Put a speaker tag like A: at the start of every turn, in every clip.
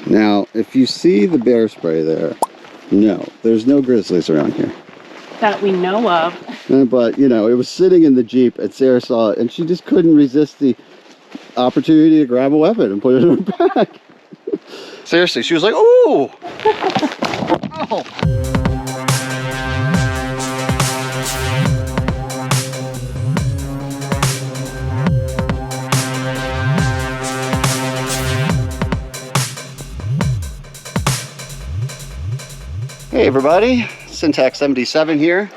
A: Now, if you see the bear spray there, no, there's no grizzlies around here.
B: That we know of.
A: But, you know, it was sitting in the Jeep and Sarah saw it and she just couldn't resist the opportunity to grab a weapon and put it in her back. Seriously, she was like, "Ooh!" Oh. Hey everybody, Syntax 77 here.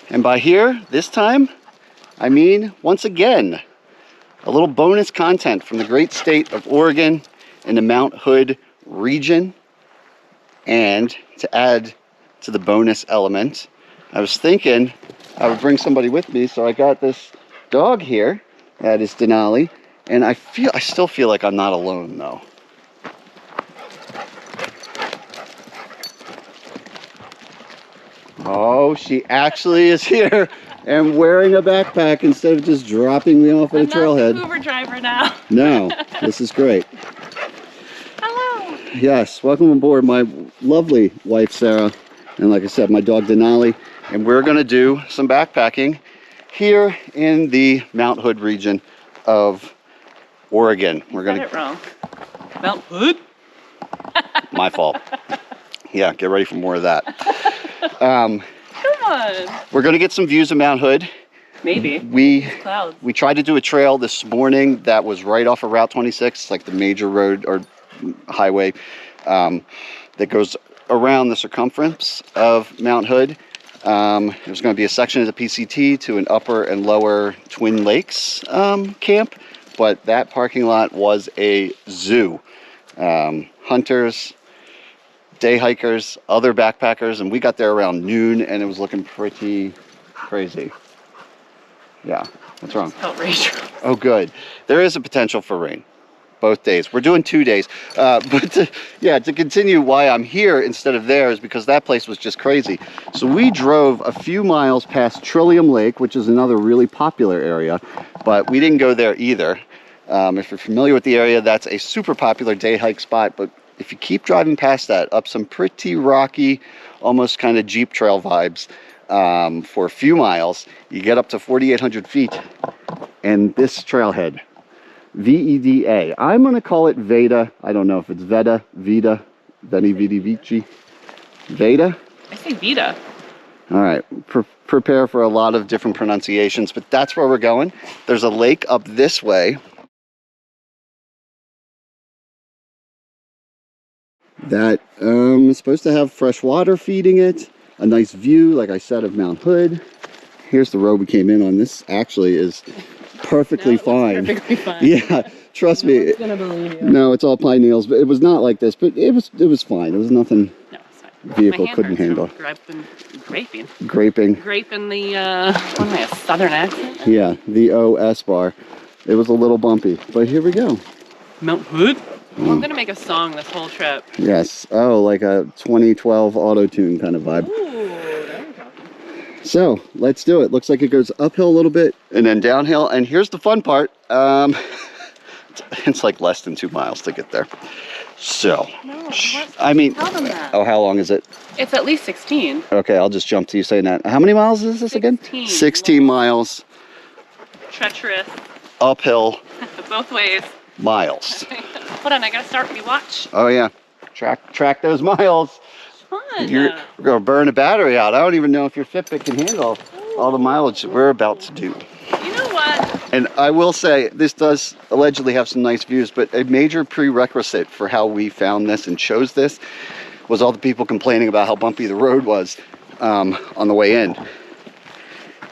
A: And by here, this time, I mean, once again, a little bonus content from the great state of Oregon in the Mount Hood region. And to add to the bonus element, I was thinking I would bring somebody with me, so I got this dog here. That is Denali, and I still feel like I'm not alone though. Oh, she actually is here and wearing a backpack instead of just dropping me off at a trailhead.
B: I'm not the Uber driver now.
A: No, this is great.
B: Hello.
A: Yes, welcome aboard my lovely wife, Sarah, and like I said, my dog, Denali, and we're going to do some backpacking here in the Mount Hood region of Oregon. We're going to
B: get it wrong. Mount Hood?
A: My fault. Yeah, get ready for more of that.
B: Come on.
A: We're going to get some views of Mount Hood.
B: Maybe.
A: We tried to do a trail this morning that was right off of Route 26, like the major road or highway that goes around the circumference of Mount Hood. There's going to be a section of the PCT to an upper and lower Twin Lakes camp, but that parking lot was a zoo. Hunters, day hikers, other backpackers, and we got there around noon and it was looking pretty crazy. Yeah, what's wrong?
B: Outrageous.
A: Oh, good. There is a potential for rain both days. We're doing 2 days. But to continue why I'm here instead of there is because that place was just crazy. So we drove a few miles past Trillium Lake, which is another really popular area, but we didn't go there either. If you're familiar with the area, that's a super popular day hike spot, but if you keep driving past that, up some pretty rocky, almost kind of Jeep trail vibes for a few miles, you get up to 4,800 feet. And this trailhead, V-E-D-A. I'm going to call it Veda. I don't know if it's Veda, Veda, Veni, Vidi, Vici. Veda?
B: I say Veda.
A: All right. Prepare for a lot of different pronunciations, but that's where we're going. There's a lake up this way. That is supposed to have fresh water feeding it, a nice view, like I said, of Mount Hood. Here's the road we came in on. This actually is perfectly fine.
B: Perfectly fine.
A: Yeah, trust me.
B: Nobody's gonna believe you.
A: No, it's all pine needles, but it was not like this. But it was fine. It was nothing.
B: No, it's fine.
A: Vehicle couldn't handle.
B: Graping the what am I, a southern accent?
A: Yeah, the OS bar. It was a little bumpy, but here we go.
B: Mount Hood. I'm gonna make a song this whole trip.
A: Yes. Oh, like a 2012 auto-tune kind of vibe.
B: Ooh, there we go.
A: So let's do it. Looks like it goes uphill a little bit and then downhill. And here's the fun part. It's like less than 2 miles to get there. So, I mean, oh, how long is it?
B: It's at least 16.
A: Okay, I'll just jump to you saying that. How many miles is this again? 16 miles.
B: Treacherous.
A: Uphill.
B: Both ways.
A: Miles.
B: Hold on, I gotta start my watch.
A: Oh yeah, track those miles.
B: Fun.
A: We're gonna burn a battery out. I don't even know if your Fitbit can handle all the mileage we're about to do.
B: You know what?
A: And I will say, this does allegedly have some nice views, but a major prerequisite for how we found this and chose this was all the people complaining about how bumpy the road was on the way in,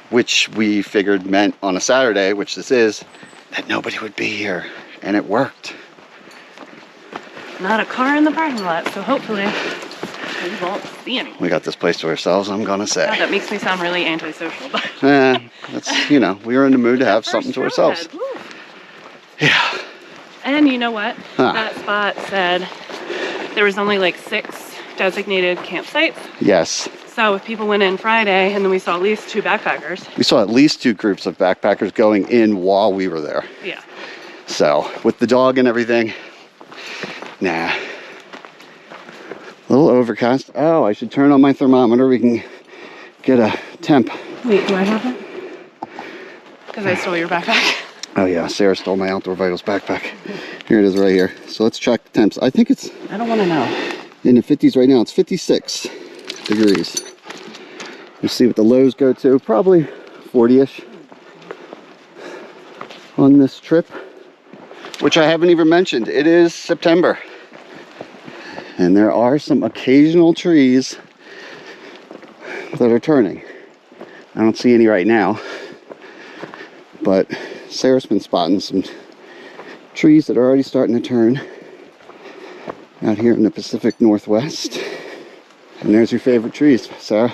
A: which we figured meant on a Saturday, which this is, that nobody would be here. And it worked.
B: Not a car in the parking lot, so hopefully we won't see anyone.
A: We got this place to ourselves, I'm gonna say.
B: God, that makes me sound really antisocial, but
A: that's, you know, we were in the mood to have something to ourselves. Yeah.
B: And you know what? That spot said there was only like 6 designated campsites.
A: Yes.
B: So if people went in Friday and then we saw at least 2 backpackers.
A: We saw at least 2 groups of backpackers going in while we were there.
B: Yeah.
A: So with the dog and everything, nah. A little overcast. Oh, I should turn on my thermometer. We can get a temp.
B: Wait, do I have it? Because I stole your backpack.
A: Oh yeah, Sarah stole my Outdoor Vitals backpack. Here it is right here. So let's check the temps. I think it's
B: I don't want to know.
A: in the 50s right now. It's 56 degrees. Let's see what the lows go to. Probably 40-ish on this trip, which I haven't even mentioned. It is September. And there are some occasional trees that are turning. I don't see any right now, but Sarah's been spotting some trees that are already starting to turn out here in the Pacific Northwest. And there's your favorite trees, Sarah.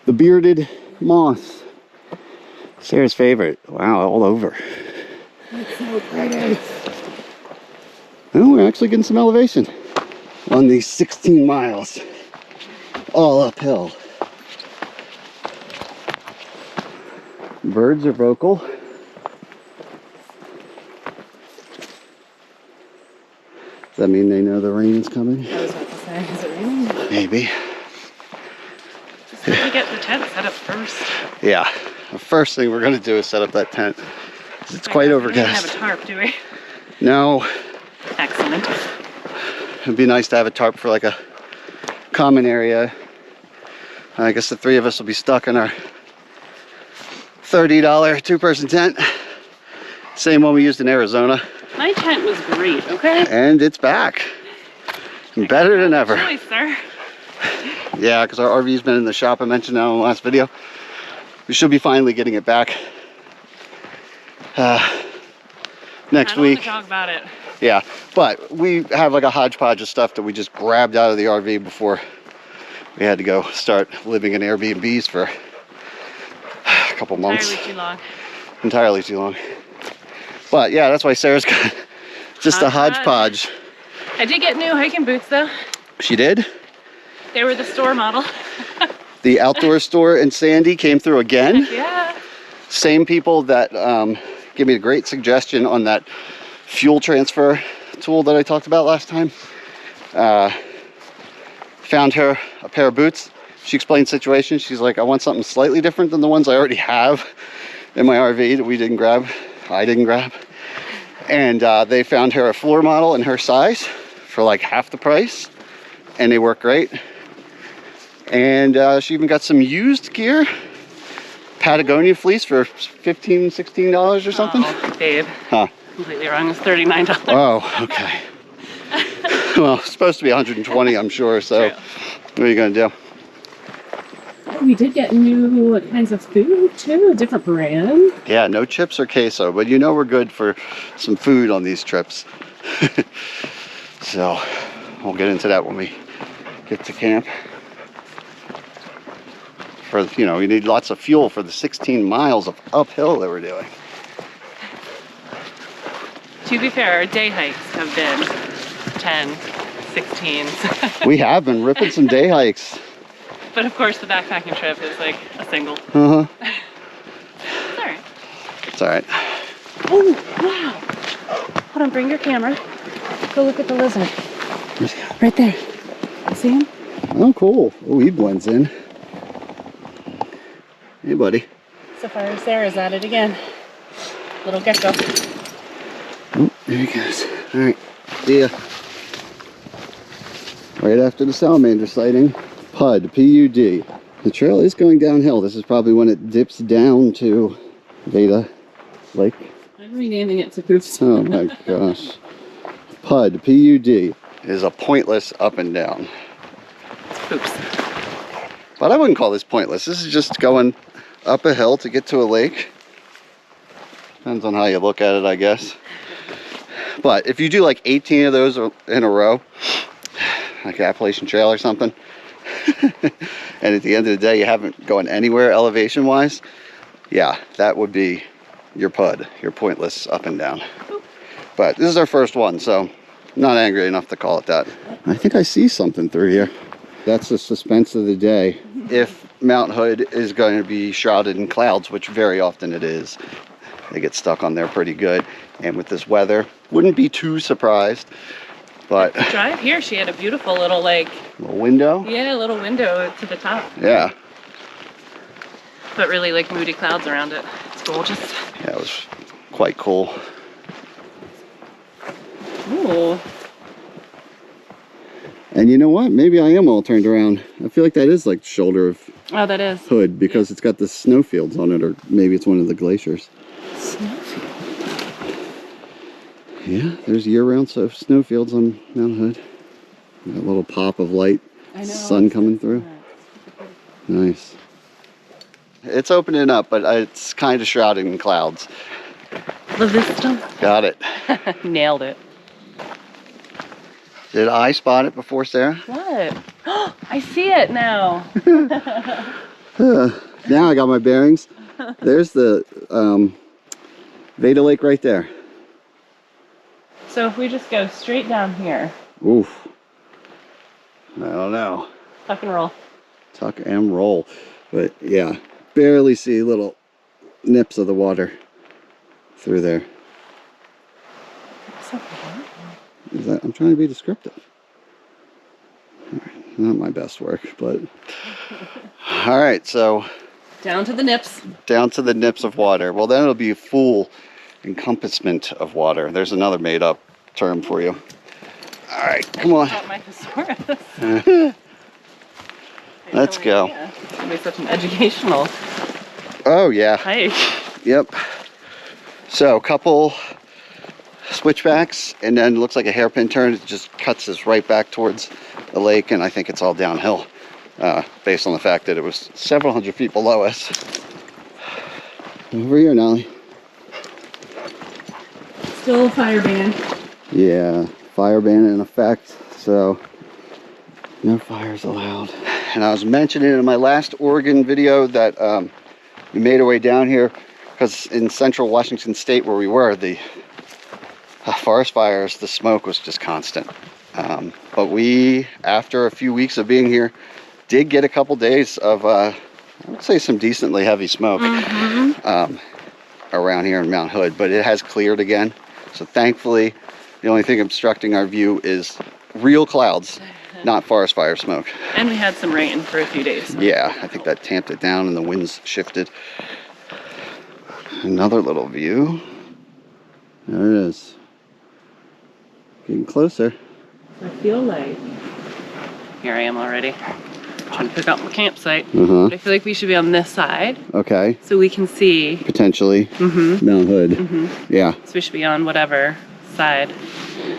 A: The bearded moss. Sarah's favorite. Wow, all over.
B: It's so pretty.
A: Oh, we're actually getting some elevation on these 16 miles, all uphill. Birds are vocal. Does that mean they know the rain's coming?
B: I was about to say, is it raining?
A: Maybe.
B: Just have to get the tent set up first.
A: Yeah, the first thing we're going to do is set up that tent. It's quite
B: We don't
A: overcast.
B: have a tarp, do we?
A: No,
B: Excellent.
A: it'd be nice to have a tarp for like a common area. I guess the three of us will be stuck in our $30 two-person tent. Same one we used in Arizona.
B: My tent was great, okay?
A: And it's back. Better than ever.
B: Good choice, sir.
A: Yeah, because our RV's been in the shop. I mentioned that in the last video. We should be finally getting it back next
B: I don't
A: week.
B: want to talk about it.
A: Yeah, but we have like a hodgepodge of stuff that we just grabbed out of the RV before we had to go start living in Airbnbs for a couple months.
B: Entirely too long.
A: Entirely too long. But yeah, that's why Sarah's got just a hodgepodge.
B: I did get new hiking boots though.
A: She did?
B: They were the store model.
A: The outdoor store in Sandy came through again.
B: Yeah.
A: Same people that gave me a great suggestion on that fuel transfer tool that I talked about last time. Found her a pair of boots. She explained the situation. She's like, I want something slightly different than the ones I already have in my RV that we didn't grab. I didn't grab. And they found her a floor model in her size for like half the price. And they work great. And she even got some used gear. Patagonia fleece for $15, $16 or something.
B: Oh, Dave.
A: Huh.
B: Completely wrong. It's $39.
A: Oh, okay. Well, it's supposed to be 120, I'm sure. So,
B: True.
A: what are you gonna do?
B: We did get new kinds of food too, a different brand.
A: Yeah, no chips or queso, but you know we're good for some food on these trips. So, we'll get into that when we get to camp. For, you know, we need lots of fuel for the 16 miles of uphill that we're doing.
B: To be fair, our day hikes have been 10, 16s.
A: We have been ripping some day hikes.
B: But of course, the backpacking trip is like a single.
A: Uh-huh.
B: It's all right.
A: It's all right.
B: Oh, wow. Hold on, bring your camera. Go look at the lizard. Right there. You see him?
A: Oh, cool. Oh, he blends in. Hey, buddy.
B: So far, Sarah's at it again. Little gecko.
A: Oh, there he goes. All right. See ya. Right after the salamander sighting. PUD, P-U-D. The trail is going downhill. This is probably when it dips down to Veda Lake.
B: I'm renaming it to Poops.
A: Oh my gosh. PUD, P-U-D, is a pointless up and down.
B: It's Poops.
A: But I wouldn't call this pointless. This is just going up a hill to get to a lake. Depends on how you look at it, I guess. But if you do like 18 of those in a row, like Appalachian Trail or something, and at the end of the day you haven't gone anywhere elevation wise, yeah, that would be your PUD, your pointless up and down. But this is our first one, so I'm not angry enough to call it that. I think I see something through here. That's the suspense of the day. If Mount Hood is going to be shrouded in clouds, which very often it is, they get stuck on there pretty good. And with this weather, wouldn't be too surprised. But
B: the drive here, she had a beautiful little like
A: window.
B: Yeah, a little window to the top.
A: Yeah.
B: But really like moody clouds around it. It's gorgeous.
A: Yeah, it was quite cool.
B: Ooh.
A: And you know what? Maybe I am all turned around. I feel like that is like the shoulder of
B: Oh, that is.
A: Hood because it's got the snowfields on it, or maybe it's one of the glaciers.
B: Snowfield.
A: Yeah, there's year-round snowfields on Mount Hood. Got a little pop of light, sun coming through. Nice. It's opening up, but it's kind of shrouded in clouds.
B: La Vista.
A: Got it.
B: Nailed it.
A: Did I spot it before Sarah?
B: What? I see it now.
A: Now I got my bearings. There's the Veda Lake right there.
B: So if we just go straight down here.
A: Oof. I don't know.
B: Tuck and roll.
A: Tuck and roll. But yeah, barely see little nips of the water through there. Is that, I'm trying to be descriptive. Not my best work, but all right, so
B: down to the nips.
A: Down to the nips of water. Well, then it'll be a full encompassment of water. There's another made-up term for you. All right, come on.
B: My thesaurus.
A: Let's go.
B: It's gonna be such an educational
A: Oh yeah.
B: hike.
A: Yep. So a couple switchbacks, and then it looks like a hairpin turn. It just cuts us right back towards the lake, and I think it's all downhill based on the fact that it was several hundred feet below us. Over here, Denali.
B: Still a fire ban.
A: Yeah, fire ban in effect, so no fires allowed. And I was mentioning in my last Oregon video that we made our way down here because in central Washington State where we were, the forest fires, the smoke was just constant. But we, after a few weeks of being here, did get a couple days of, I would say, some decently heavy smoke around here in Mount Hood, but it has cleared again. So thankfully, the only thing obstructing our view is real clouds, not forest fire smoke.
B: And we had some rain for a few days.
A: Yeah, I think that tamped it down and the winds shifted. Another little view. There it is. Getting closer.
B: I feel like here I am already trying to pick up my campsite. But I feel like we should be on this side.
A: Okay.
B: So we can see
A: Potentially Mount Hood. Yeah.
B: So we should be on whatever side.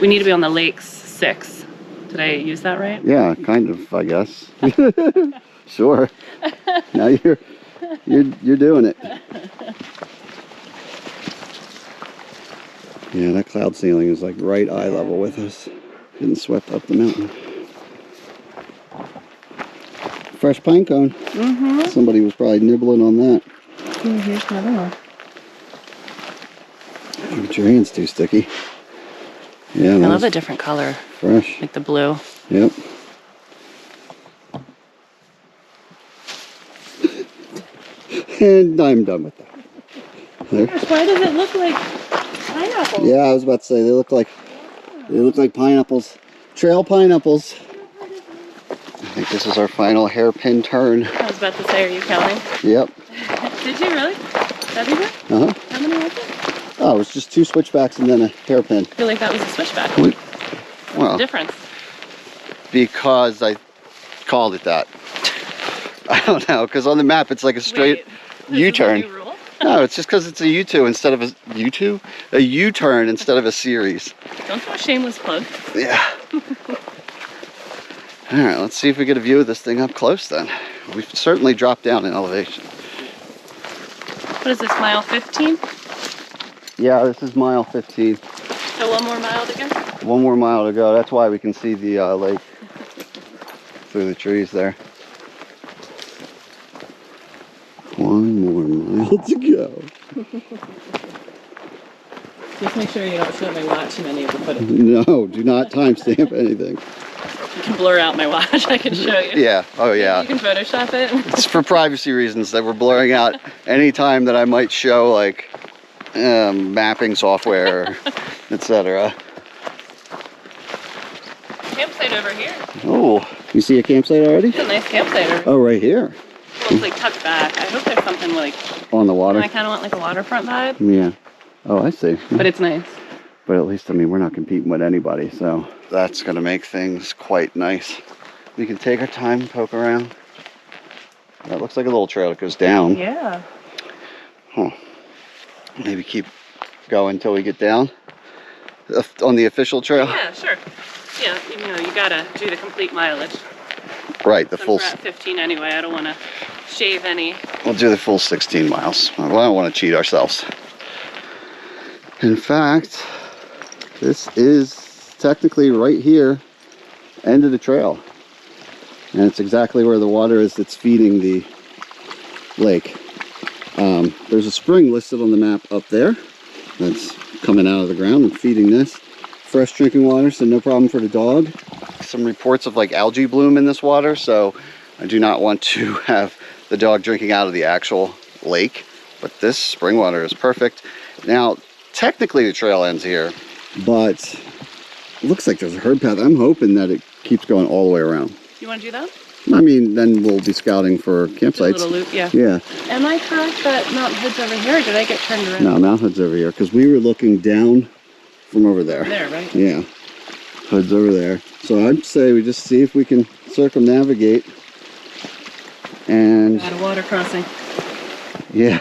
B: We need to be on the lake's 6. Did I use that right?
A: Yeah, kind of, I guess. Sure. Now you're doing it. Yeah, that cloud ceiling is like right eye level with us. Getting swept up the mountain. Fresh pine cone. Somebody was probably nibbling on that.
B: Here's another one.
A: Get your hands too sticky. Yeah,
B: I love a different color.
A: Fresh.
B: Like the blue.
A: Yep. And I'm done with that. There.
B: Gosh, why does it look like pineapple?
A: Yeah, I was about to say they look like pineapples. Trail pineapples. I think this is our final hairpin turn.
B: I was about to say, are you counting?
A: Yep.
B: Did you really? Everywhere? How many was it?
A: Oh, it was just 2 switchbacks and then a hairpin.
B: I feel like that was a switchback.
A: Well,
B: What's the difference?
A: Because I called it that. I don't know, because on the map it's like a straight U-turn.
B: New rule?
A: No, it's just because it's a U2 instead of a U2? A U-turn instead of a series.
B: Don't do a shameless plug.
A: Yeah. All right, let's see if we get a view of this thing up close then. We've certainly dropped down in elevation.
B: What is this, mile 15?
A: Yeah, this is mile 15.
B: So one more mile to go?
A: 1 more mile to go. That's why we can see the lake through the trees there. 1 more mile to go.
B: Just make sure you don't show my watch in any of the footage.
A: No, do not timestamp anything.
B: You can blur out my watch, I can show you.
A: Yeah, oh yeah.
B: You can Photoshop it.
A: It's for privacy reasons that we're blurring out any time that I might show like mapping software, etc.
B: campsite over here.
A: Oh, you see a campsite already?
B: It's a nice campsite over here.
A: Oh, right here.
B: Well, it's like tucked back. I hope there's something like...
A: On the water?
B: I kind of want like a waterfront vibe.
A: Yeah. Oh, I see.
B: But it's nice.
A: But at least, I mean, we're not competing with anybody, so that's going to make things quite nice. We can take our time and poke around. That looks like a little trail that goes down.
B: Yeah.
A: Huh. Maybe keep going until we get down on the official trail.
B: Yeah, sure. Yeah, you know, you gotta do the complete mileage.
A: Right, the
B: Since
A: full.
B: we're at 15 anyway, I don't want to shave any.
A: We'll do the full 16 miles. Well, I don't want to cheat ourselves. In fact, this is technically right here, end of the trail. And it's exactly where the water is that's feeding the lake. There's a spring listed on the map up there that's coming out of the ground and feeding this. Fresh drinking water, so no problem for the dog. Some reports of like algae bloom in this water, so I do not want to have the dog drinking out of the actual lake. But this spring water is perfect. Now, technically the trail ends here, but it looks like there's a herd path. I'm hoping that it keeps going all the way around.
B: You want to do that?
A: I mean, then we'll be scouting for campsites.
B: A little loop, yeah.
A: Yeah.
B: Am I correct that Mount Hood's over here, or did I get turned around?
A: No, Mount Hood's over here, because we were looking down from over there.
B: There, right?
A: Yeah. Hood's over there. So I'd say we just see if we can circumnavigate. And...
B: Got a water crossing.
A: Yeah.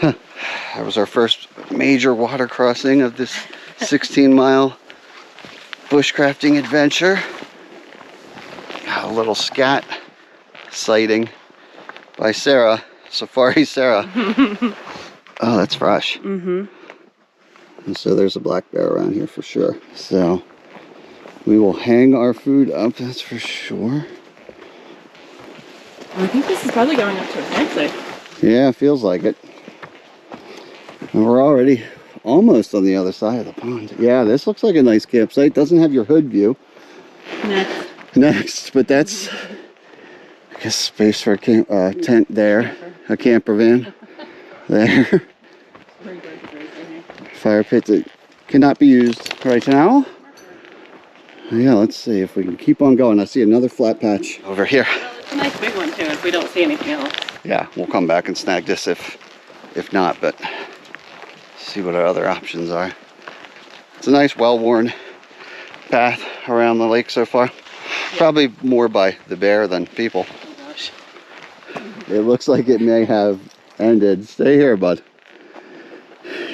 A: That was our first major water crossing of this 16-mile bushcrafting adventure. Got a little scat sighting by Sarah, Safari Sarah. Oh, that's fresh.
B: Mm-hmm.
A: And so there's a black bear around here for sure. So we will hang our food up, that's for sure.
B: I think this is probably going up to a campsite.
A: Yeah, feels like it. And we're already almost on the other side of the pond. Yeah, this looks like a nice campsite. Doesn't have your hood view. Next, but that's, I guess, space for a tent there. A camper van there. Fire pit that cannot be used right now. Yeah, let's see if we can keep on going. I see another flat patch over here.
B: Well, it's a nice big one too, if we don't see anything else.
A: Yeah, we'll come back and snag this if not, but see what our other options are. It's a nice, well-worn path around the lake so far. Yeah. Probably more by the bear than people.
B: Oh gosh.
A: It looks like it may have ended. Stay here, bud.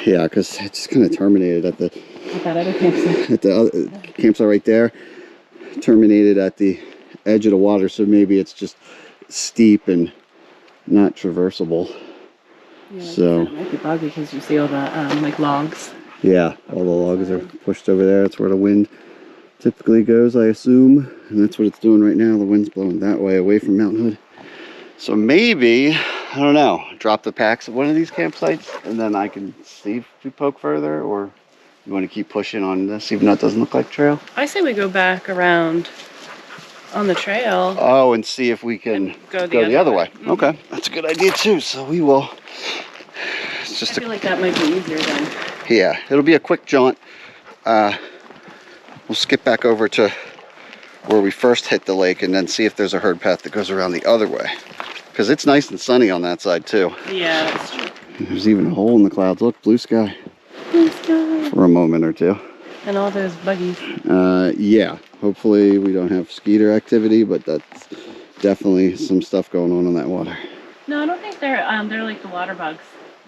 A: Yeah, because it just kind of terminated at the
B: other campsite.
A: At the other campsite right there. Terminated at the edge of the water, so maybe it's just steep and not traversable.
B: Yeah,
A: so
B: it might be buggy because you see all the like logs.
A: Yeah, all the logs are pushed over there. That's where the wind typically goes, I assume, and that's what it's doing right now. The wind's blowing that way, away from Mount Hood. So maybe, I don't know, drop the packs at one of these campsites, and then I can see if we poke further, or you want to keep pushing on this, even though it doesn't look like trail?
B: I say we go back around on the trail.
A: Oh, and see if we can go the other way. Mm-hmm. Okay, that's a good idea too. So we will. It's just
B: I feel like that might be easier then.
A: Yeah, it'll be a quick jaunt. We'll skip back over to where we first hit the lake and then see if there's a herd path that goes around the other way. Because it's nice and sunny on that side too.
B: Yeah, that's true.
A: There's even a hole in the clouds. Look, blue sky.
B: Blue sky.
A: For a moment or two.
B: And all those buggies.
A: Yeah, hopefully we don't have skeeter activity, but that's definitely some stuff going on in that water.
B: No, I don't think they're like the water bugs.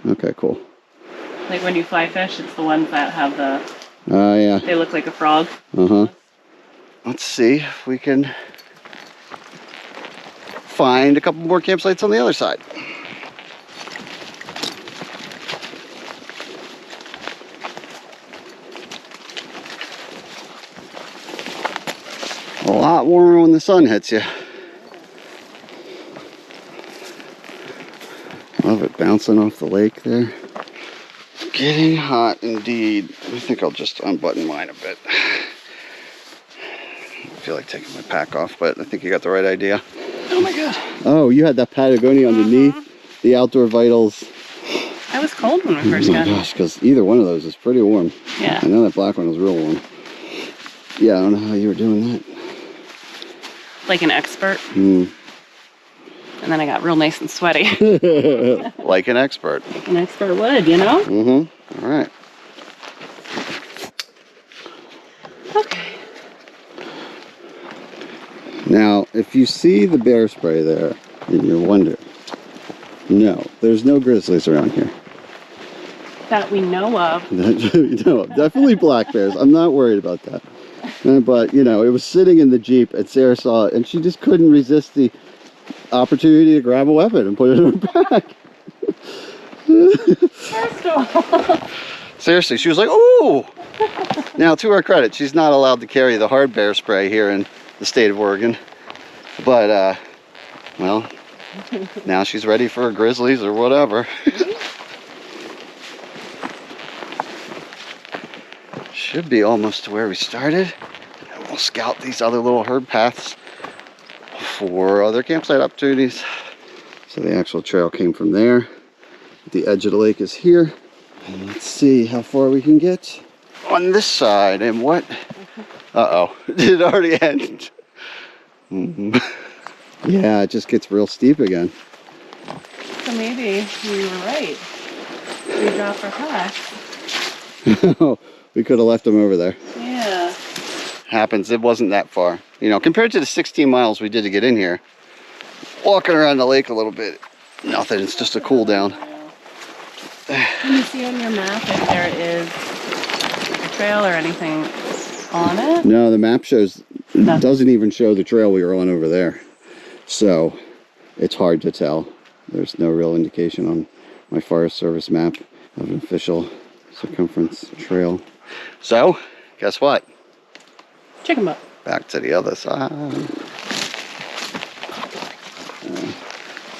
A: Okay, cool.
B: Like when you fly fish, it's the ones that have the...
A: Yeah.
B: They look like a frog.
A: Uh-huh. Let's see if we can find a couple more campsites on the other side. A lot warmer when the sun hits you. Love it bouncing off the lake there. Getting hot indeed. I think I'll just unbutton mine a bit. I feel like taking my pack off, but I think you got the right idea.
B: Oh my god.
A: Oh, you had that Patagonia underneath. The Outdoor Vitals.
B: I was cold when we first got it.
A: Oh my gosh, because either one of those is pretty warm.
B: Yeah.
A: I know that black one was real warm. Yeah, I don't know how you were doing that.
B: like an expert.
A: Mm.
B: And then I got real nice and sweaty.
A: Like an expert.
B: Like an expert would, you know?
A: Mm-hmm. All right.
B: Okay.
A: Now, if you see the bear spray there, and you're wondering, no, there's no grizzlies around here.
B: That we know of.
A: No, definitely black bears. I'm not worried about that. But, you know, it was sitting in the Jeep, and Sarah saw it, and she just couldn't resist the opportunity to grab a weapon and put it in her back.
B: First of all.
A: Seriously, she was like, "Ooh!" Now, to her credit, she's not allowed to carry the hard bear spray here in the state of Oregon. But, well, now she's ready for grizzlies or whatever. Should be almost to where we started. And we'll scout these other little herb paths for other campsite opportunities. So the actual trail came from there. The edge of the lake is here. And let's see how far we can get on this side. And what? Uh-oh. Did it already end? Yeah, it just gets real steep again.
B: So maybe we were right. We dropped our packs.
A: We could have left them over there.
B: Yeah.
A: Happens. It wasn't that far. You know, compared to the 16 miles we did to get in here, walking around the lake a little bit, nothing. It's just a cool down.
B: Can you see on your map if there is a trail or anything on it?
A: No, the map shows, doesn't even show the trail we were on over there. So it's hard to tell. There's no real indication on my Forest Service map of an official circumference trail. So, guess what?
B: Chicken butt.
A: Back to the other side.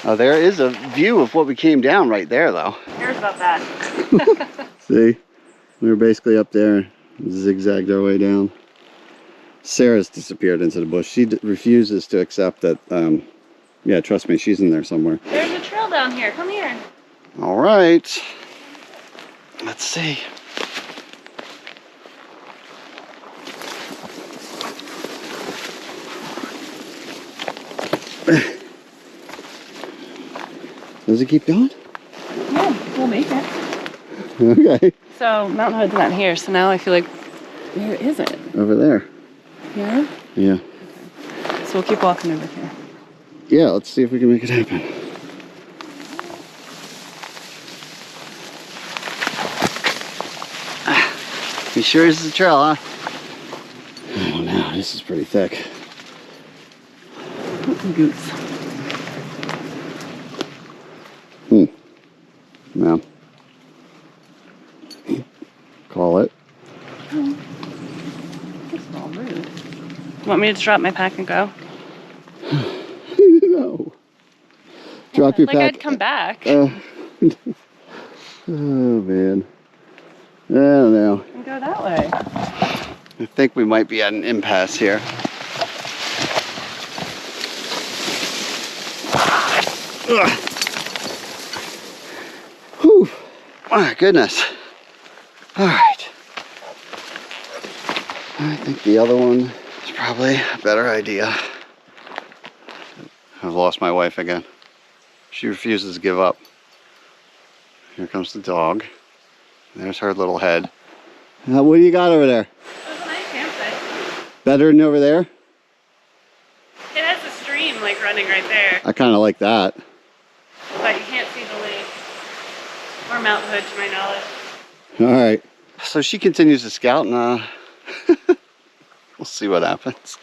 A: Oh, there is a view of what we came down right there, though.
B: Here's about that.
A: See? We were basically up there and zigzagged our way down. Sarah's disappeared into the bush. She refuses to accept that, yeah, trust me, she's in there somewhere.
B: There's a trail down here. Come here.
A: All right. Let's see. Does it keep going?
B: Yeah, we'll make it.
A: Okay.
B: So Mountain Hood's not here, so now I feel like, where is it?
A: Over there.
B: Yeah?
A: Yeah.
B: Okay. So we'll keep walking over here.
A: Yeah, let's see if we can make it happen. You sure this is a trail, huh? Oh no, this is pretty thick.
B: Goose.
A: No. Call it.
B: That's all rude. You want me to just drop my pack and go?
A: No. Drop your
B: like
A: pack.
B: I'd come back.
A: Oh man. I don't know.
B: And go that way.
A: I think we might be at an impasse here. Ugh. Whew. My goodness. All right. I think the other one is probably a better idea. I've lost my wife again. She refuses to give up. Here comes the dog. There's her little head. What do you got over there?
B: That's a nice campsite.
A: Better than over there?
B: It has a stream like running right there,
A: I kind of like that.
B: but you can't see the lake or Mount Hood to my knowledge.
A: All right. So she continues to scout, and we'll see what happens.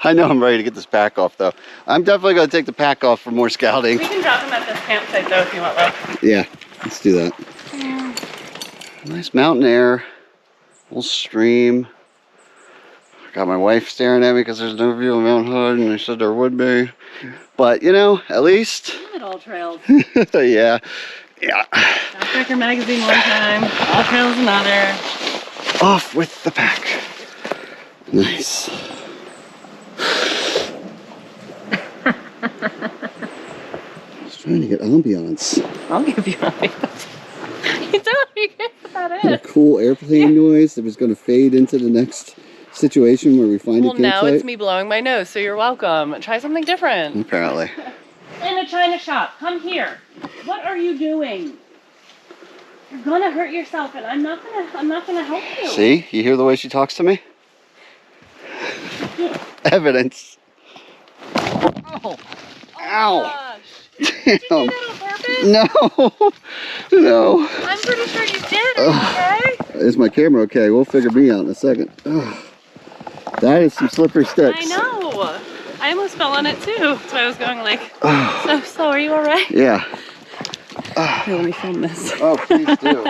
A: I know I'm ready to get this pack off, though. I'm definitely going to take the pack off for more scouting.
B: We can drop them at this campsite though if you want, love.
A: Yeah, let's do that.
B: Yeah.
A: Nice mountain air, little stream. I got my wife staring at me because there's no view of Mount Hood, and I said there would be. But, you know, at least...
B: At All Trails.
A: Yeah. Yeah.
B: Backpacker magazine one time, All Trails another.
A: Off with the pack. Nice. I was trying to get ambiance.
B: I'll give you ambiance. You don't, you can't put that in.
A: A cool airplane noise that was going to fade into the next situation where we find a
B: Well, now
A: campsite?
B: it's me blowing my nose, so you're welcome. Try something different.
A: Apparently.
B: In a china shop. Come here. What are you doing? You're gonna hurt yourself, and I'm not gonna help you.
A: See? You hear the way she talks to me? Evidence. Oh. Ow.
B: Gosh. Did you do that on purpose?
A: No. No.
B: I'm pretty sure you did. Are you okay?
A: Is my camera okay? We'll figure me out in a second. Ugh. That is some slippery sticks.
B: I know. I almost fell on it too. That's why I was going like so slow. Are you all right?
A: Yeah.
B: Here, let me film this.
A: Oh, please do.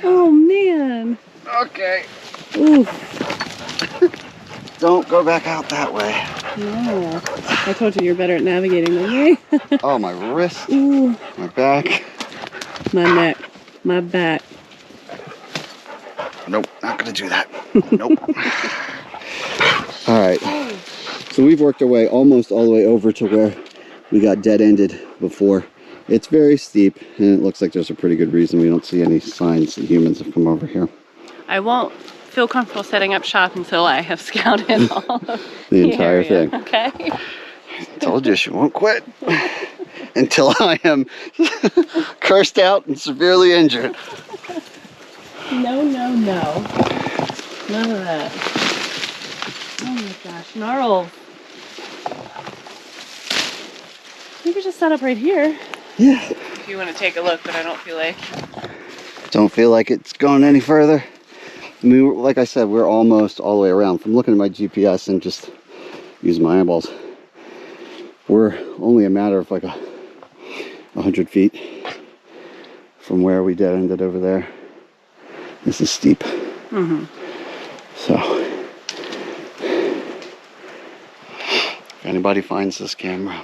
B: Oh man.
A: Okay.
B: Oof.
A: Don't go back out that way.
B: No. I told you you're better at navigating than me.
A: Oh, my wrist,
B: Ooh.
A: my back.
B: My neck. My back.
A: Nope, not gonna do that. Nope. All right. So we've worked our way almost all the way over to where we got dead-ended before. It's very steep, and it looks like there's a pretty good reason we don't see any signs that humans have come over here.
B: I won't feel comfortable setting up shop until I have scouted all of
A: The entire
B: area,
A: thing.
B: Okay.
A: I told you she won't quit until I am cursed out and severely injured.
B: No, no, no. None of that. Oh my gosh, gnarls. You could just set up right here.
A: Yeah.
B: If you want to take a look, but I don't feel like.
A: Don't feel like it's going any further. I mean, like I said, we're almost all the way around. From looking at my GPS and just using my eyeballs, we're only a matter of like 100 feet from where we dead ended over there. This is steep.
B: Mm-hmm.
A: So, if anybody finds this camera,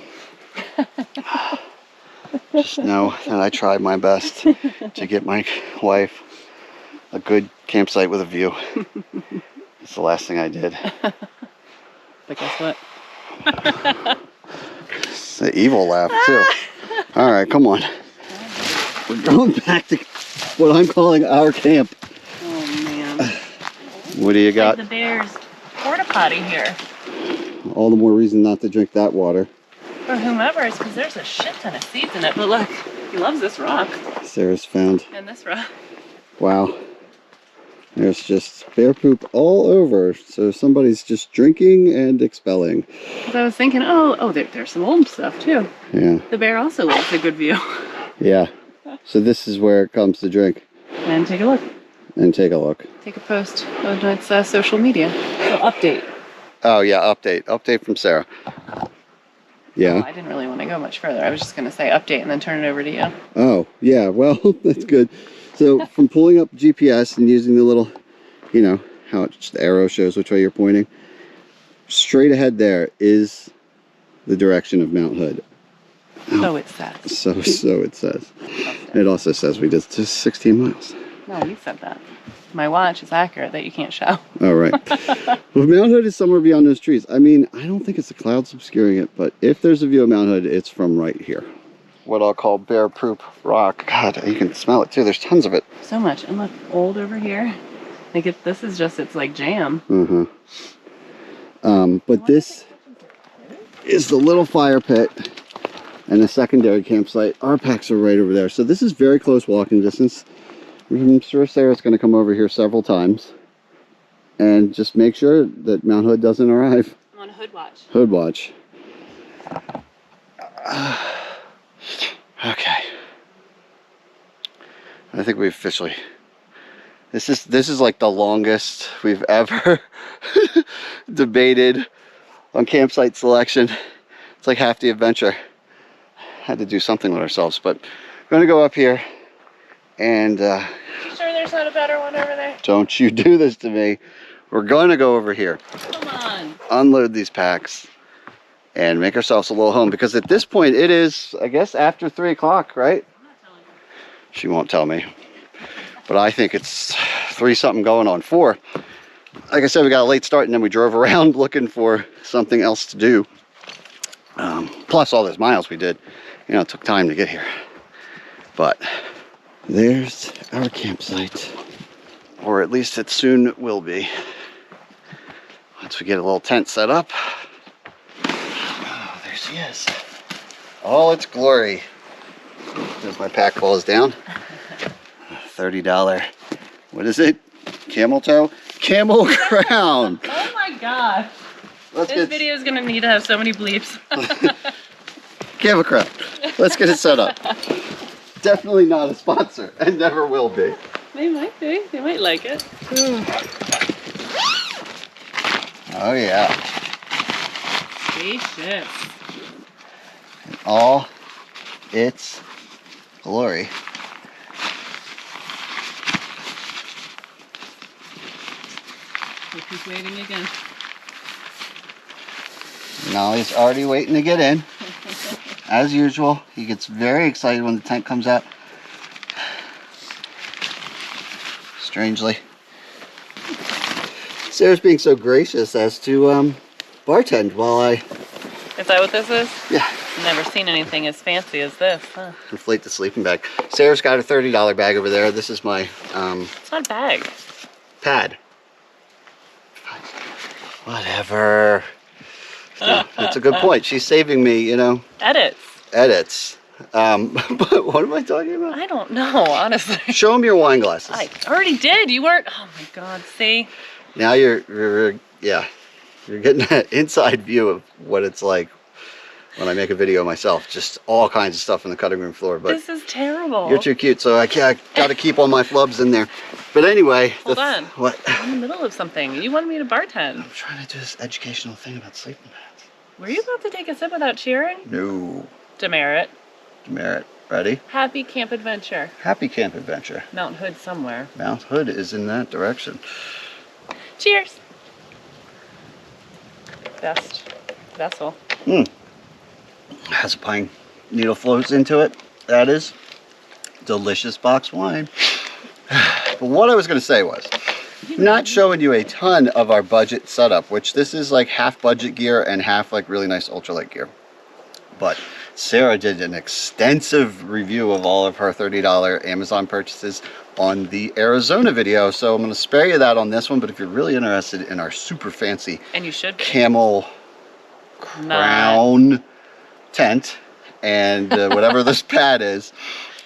A: just know that I tried my best to get my wife a good campsite with a view. It's the last thing I did.
B: But guess what?
A: It's an evil laugh, too. All right, come on. We're going back to what I'm calling our camp.
B: Oh, man.
A: What do you got?
B: Like the bear's porta potty here.
A: All the more reason not to drink that water.
B: For whomever, it's because there's a shit ton of seeds in it. But look, he loves this rock.
A: Sarah's found.
B: And this rock.
A: Wow. There's just bear poop all over. So somebody's just drinking and expelling.
B: Because I was thinking, there's some old stuff too.
A: Yeah.
B: The bear also loves a good view.
A: Yeah. So this is where it comes to drink.
B: And take a look.
A: And take a look.
B: Take a post on its social media. So update.
A: Oh yeah, update. Update from Sarah. Yeah.
B: Oh, I didn't really want to go much further. I was just going to say update and then turn it over to you.
A: Oh, yeah. Well, that's good. So from pulling up GPS and using the little, you know, how the arrow shows which way you're pointing, straight ahead there is the direction of Mount Hood.
B: So it says.
A: So it says. It also says we did just 16 miles.
B: No, you said that. My watch is accurate that you can't show.
A: All right. Well, Mount Hood is somewhere beyond those trees. I mean, I don't think it's the clouds obscuring it, but if there's a view of Mount Hood, it's from right here. What I'll call bear poop rock. God, you can smell it too. There's tons of it.
B: So much. And look, old over here. Like this is just, it's like jam.
A: Mm-hmm. But this is the little fire pit and the secondary campsite. Our packs are right over there. So this is very close walking distance. I'm sure Sarah's going to come over here several times and just make sure that Mount Hood doesn't arrive.
B: I'm on a hood watch.
A: Hood watch. Okay. I think we've officially... This is like the longest we've ever debated on campsite selection. It's like half the adventure. Had to do something with ourselves, but I'm going to go up here and...
B: You sure there's not a better one over there?
A: Don't you do this to me. We're going to go over here.
B: Come on.
A: Unload these packs and make ourselves a little home, because at this point it is, I guess, after 3 o'clock, right?
B: I'm not telling you.
A: She won't tell me, but I think it's 3 something going on 4. Like I said, we got a late start and then we drove around looking for something else to do. Plus all those miles we did, you know, it took time to get here. But there's our campsite, or at least it soon will be. Once we get a little tent set up. Oh, there she is. All its glory. As my pack falls down. $30. What is it? Camel toe? Camel crown.
B: Oh my gosh.
A: This
B: Video is gonna need to have so many bleeps.
A: Camel crown. Let's get it set up. Definitely not a sponsor, and never will be.
B: They might be. They might like it.
A: Oh yeah.
B: Spaceship.
A: In all its glory.
B: He's waiting again.
A: Denali's already waiting to get in. As usual, he gets very excited when the tent comes out. Strangely. Sarah's being so gracious as to bartend while I...
B: Is that what this is?
A: Yeah.
B: Never seen anything as fancy as this, huh?
A: Inflate the sleeping bag. Sarah's got a $30 bag over there. This is my
B: It's not a bag.
A: pad. Whatever. Yeah, that's a good point. She's saving me, you know. Edits. But what am I talking about?
B: I don't know, honestly.
A: Show them your wine glasses.
B: I already did. You weren't. Oh my God. See?
A: Now you're getting an inside view of what it's like when I make a video myself. Just all kinds of stuff on the cutting room floor. But
B: this is terrible.
A: you're too cute, so I got to keep all my flubs in there. But anyway,
B: Hold on.
A: What?
B: I'm in the middle of something. You wanted me to bartend.
A: I'm trying to do this educational thing about sleeping bags.
B: Were you about to take a sip without cheering?
A: No.
B: Demerit.
A: Demerit. Ready?
B: Happy camp adventure.
A: Happy camp adventure.
B: Mount Hood somewhere.
A: Mount Hood is in that direction.
B: Cheers. Best vessel.
A: Has a pine needle floats into it. That is delicious box wine. But what I was going to say was, not showing you a ton of our budget setup, which this is like half budget gear and half like really nice ultralight gear. But Sarah did an extensive review of all of her $30 Amazon purchases on the Arizona video, so I'm going to spare you that on this one. But if you're really interested in our super fancy
B: And you should be.
A: camel crown tent and whatever this pad is,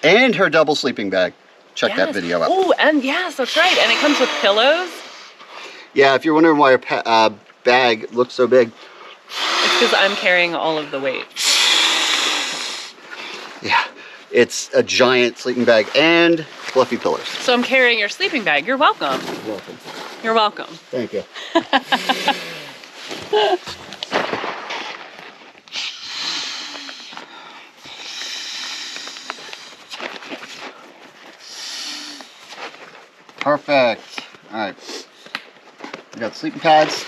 A: and her double sleeping bag, check that video out.
B: Oh, and yes, that's right. And it comes with pillows.
A: Yeah, if you're wondering why her bag looks so big,
B: It's because I'm carrying all of the weight.
A: yeah, it's a giant sleeping bag and fluffy pillows.
B: So I'm carrying your sleeping bag. You're welcome.
A: You're welcome.
B: You're welcome.
A: Thank you. Perfect. All right. We got sleeping pads.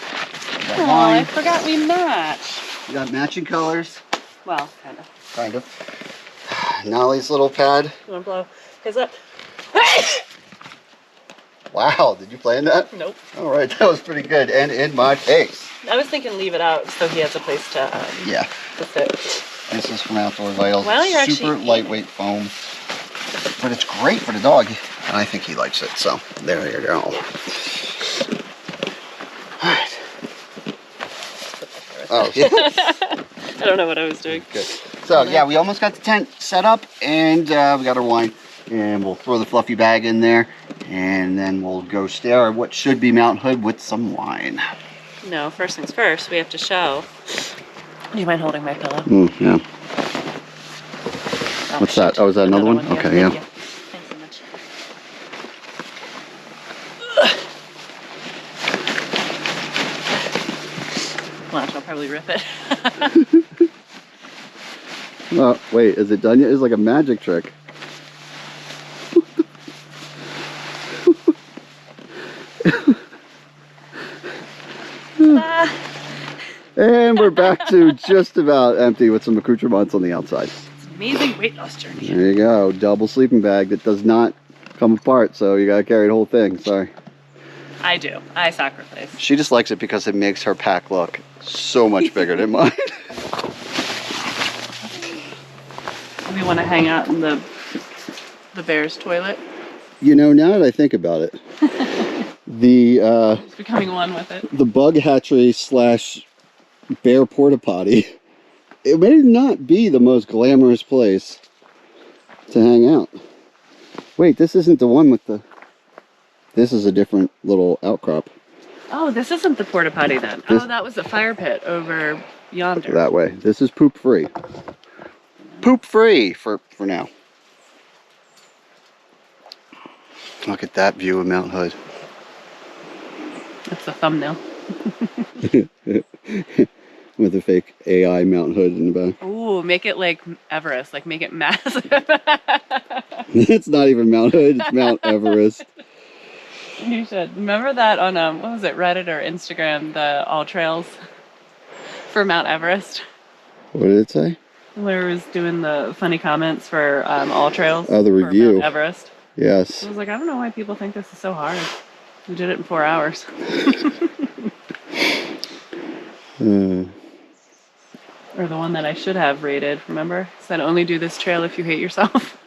A: We got
B: Oh, I
A: wine.
B: forgot we match.
A: We got matching colors.
B: Well, kind of.
A: Kind of. Nolly's little pad.
B: You want to blow his up?
A: Wow, did you plan that?
B: Nope.
A: All right, that was pretty good. And in my face.
B: I was thinking leave it out so he has a place to
A: Yeah.
B: to sit.
A: This is from Outdoor Vitals.
B: Well, you're
A: Super
B: actually
A: lightweight foam. But it's great for the dog. And I think he likes it. So there you go. All right. Oh, yeah.
B: I don't know what I was doing.
A: Good. So yeah, we almost got the tent set up, and we got our wine, and we'll throw the fluffy bag in there, and then we'll go stare at what should be Mount Hood with some wine.
B: No, first things first, we have to show. Do you mind holding my pillow?
A: Yeah.
B: Oh,
A: What's that?
B: shoot.
A: Oh, is that another one? Okay, yeah.
B: Thank you. Thanks so much. Watch, I'll probably rip it.
A: Oh, wait, is it done yet? It's like a magic trick. And we're back to just about empty with some accoutrements on the outside.
B: It's an amazing weight loss journey.
A: There you go, double sleeping bag that does not come apart, so you gotta carry the whole thing, sorry.
B: I do. I sacrifice.
A: She just likes it because it makes her pack look so much bigger than mine.
B: We want to hang out in the bear's toilet.
A: You know, now that I think about it, the
B: It's becoming one with it.
A: the bug hatchery / bear porta potty. It may not be the most glamorous place to hang out. Wait, this isn't the one with the... This is a different little outcrop.
B: Oh, this isn't the porta potty then. Oh, that was the fire pit over yonder.
A: That way. This is poop free. Poop free for now. Look at that view of Mount Hood.
B: That's the thumbnail.
A: With a fake AI Mount Hood in the back.
B: Ooh, make it like Everest, like make it massive.
A: It's not even Mount Hood, it's Mount Everest.
B: You should. Remember that on, what was it, Reddit or Instagram, the all trails for Mount Everest?
A: What did it say?
B: Where it was doing the funny comments for all trails.
A: Oh, the
B: for
A: review.
B: Mount Everest.
A: Yes.
B: I was like, I don't know why people think this is so hard. We did it in 4 hours. Or the one that I should have rated, remember? It said only do this trail if you hate yourself.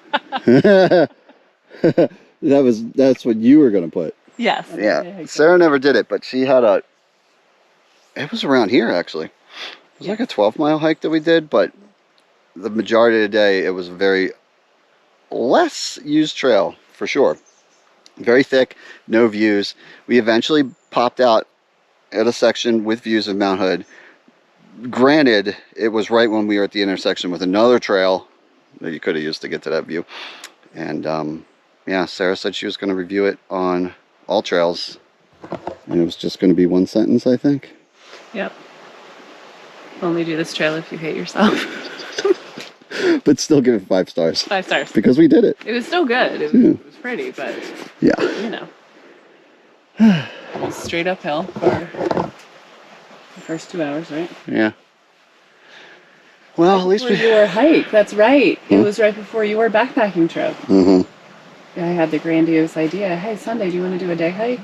A: That's what you were gonna put.
B: Yes.
A: Yeah. Sarah never did it, but she had a... It was around here, actually. It was like a 12-mile hike that we did, but the majority of the day, it was a very less used trail, for sure. Very thick, no views. We eventually popped out at a section with views of Mount Hood. Granted, it was right when we were at the intersection with another trail that you could have used to get to that view. And yeah, Sarah said she was going to review it on all trails. And it was just going to be one sentence, I think.
B: Yep. Only do this trail if you hate yourself.
A: But still give it 5 stars.
B: 5 stars.
A: Because we did it.
B: It was still good. It was pretty, but
A: yeah,
B: you know. It was straight uphill for the first 2 hours, right?
A: Yeah. Well, at least
B: before your hike. That's right. It was right before your backpacking trip.
A: Mm-hmm.
B: I had the grandiose idea. Hey, Sunday, do you want to do a day hike?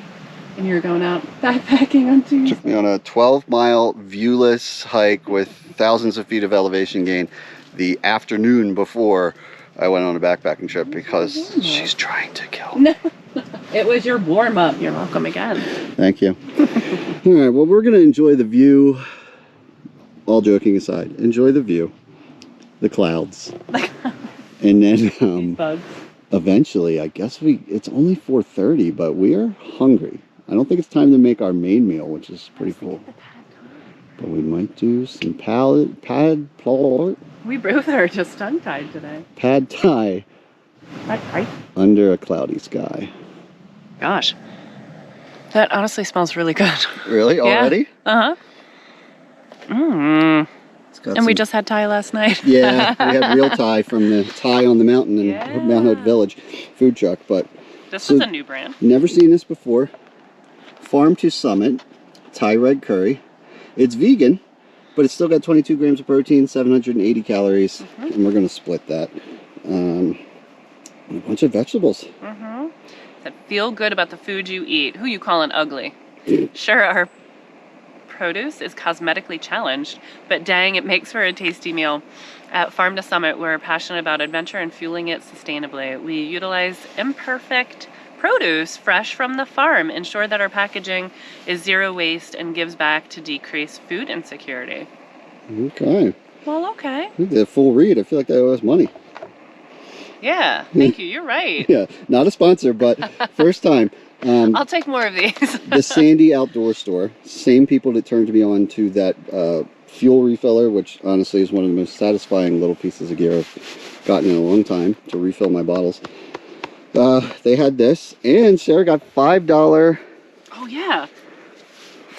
B: And you're going out backpacking on Tuesday.
A: Took me on a 12-mile viewless hike with thousands of feet of elevation gain the afternoon before I went on a backpacking trip because she's trying to kill me.
B: No, it was your warm-up. You're welcome again.
A: Thank you. All right, well, we're going to enjoy the view. All joking aside, enjoy the view, the clouds, and then
B: bugs.
A: Eventually, I guess it's only 4:30, but we are hungry. I don't think it's time to make our main meal, which is pretty cool. But we might do some
B: We both are just tongue-tied today.
A: pad thai under a cloudy sky.
B: Gosh. That honestly smells really good.
A: Really? Already?
B: Uh-huh. Mmm. And we just had Thai last night.
A: Yeah, we had real Thai from the Thai on the Mountain in Mount Hood Village food truck. But
B: this is a new brand.
A: Never seen this before. Farm to Summit Thai red curry. It's vegan, but it's still got 22 grams of protein, 780 calories, and we're going to split that. And a bunch of vegetables.
B: That feel good about the food you eat. Who you calling ugly? Sure, our produce is cosmetically challenged, but dang, it makes for a tasty meal. At Farm to Summit, we're passionate about adventure and fueling it sustainably. We utilize imperfect produce fresh from the farm, ensure that our packaging is zero waste and gives back to decrease food insecurity.
A: Okay.
B: Well, okay.
A: We did a full read. I feel like they owe us money.
B: Yeah, thank you. You're right.
A: Yeah, not a sponsor, but first time.
B: I'll take more of these.
A: The Sandy Outdoor Store, same people that turned me on to that fuel refiller, which honestly is one of the most satisfying little pieces of gear I've gotten in a long time to refill my bottles. They had this, and Sarah got $5.
B: Oh yeah.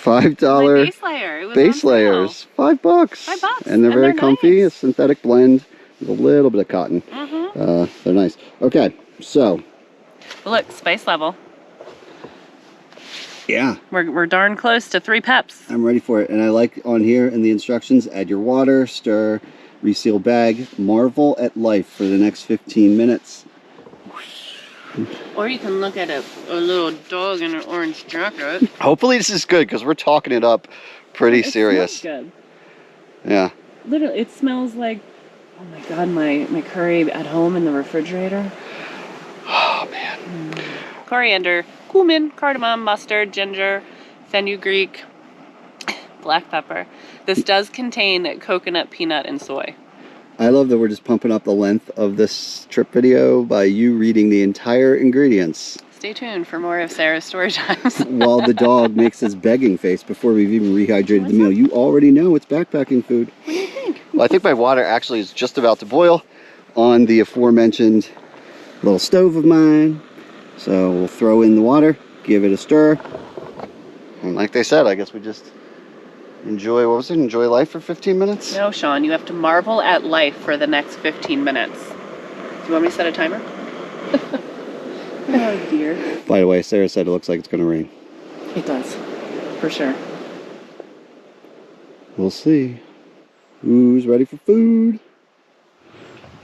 A: $5
B: base layer. It was
A: base layers. $5.
B: $5.
A: And they're very comfy.
B: Nice.
A: A synthetic blend with a little bit of cotton. They're nice. Okay, so.
B: Look, spice level.
A: Yeah.
B: We're darn close to 3 peps.
A: I'm ready for it. And I like on here in the instructions, add your water, stir, reseal bag, marvel at life for the next 15 minutes.
B: Or you can look at a little dog in an orange jacket.
A: Hopefully this is good because we're talking it up pretty serious.
B: It smells good.
A: Yeah.
B: Literally, it smells like, oh my god, my curry at home in the refrigerator.
A: Oh man.
B: coriander, cumin, cardamom, mustard, ginger, fenugreek, black pepper. This does contain coconut, peanut, and soy.
A: I love that we're just pumping up the length of this trip video by you reading the entire ingredients.
B: Stay tuned for more of Sarah's story times.
A: While the dog makes his begging face before we've even rehydrated the meal. You already know it's backpacking food.
B: What do you think?
A: Well, I think my water actually is just about to boil on the aforementioned little stove of mine. So we'll throw in the water, give it a stir. And like they said, I guess we just enjoy, what was it? Enjoy life for 15 minutes?
B: No, Sean, you have to marvel at life for the next 15 minutes. Do you want me to set a timer? Oh dear.
A: By the way, Sarah said it looks like it's going to rain.
B: It does, for sure.
A: We'll see. Who's ready for food?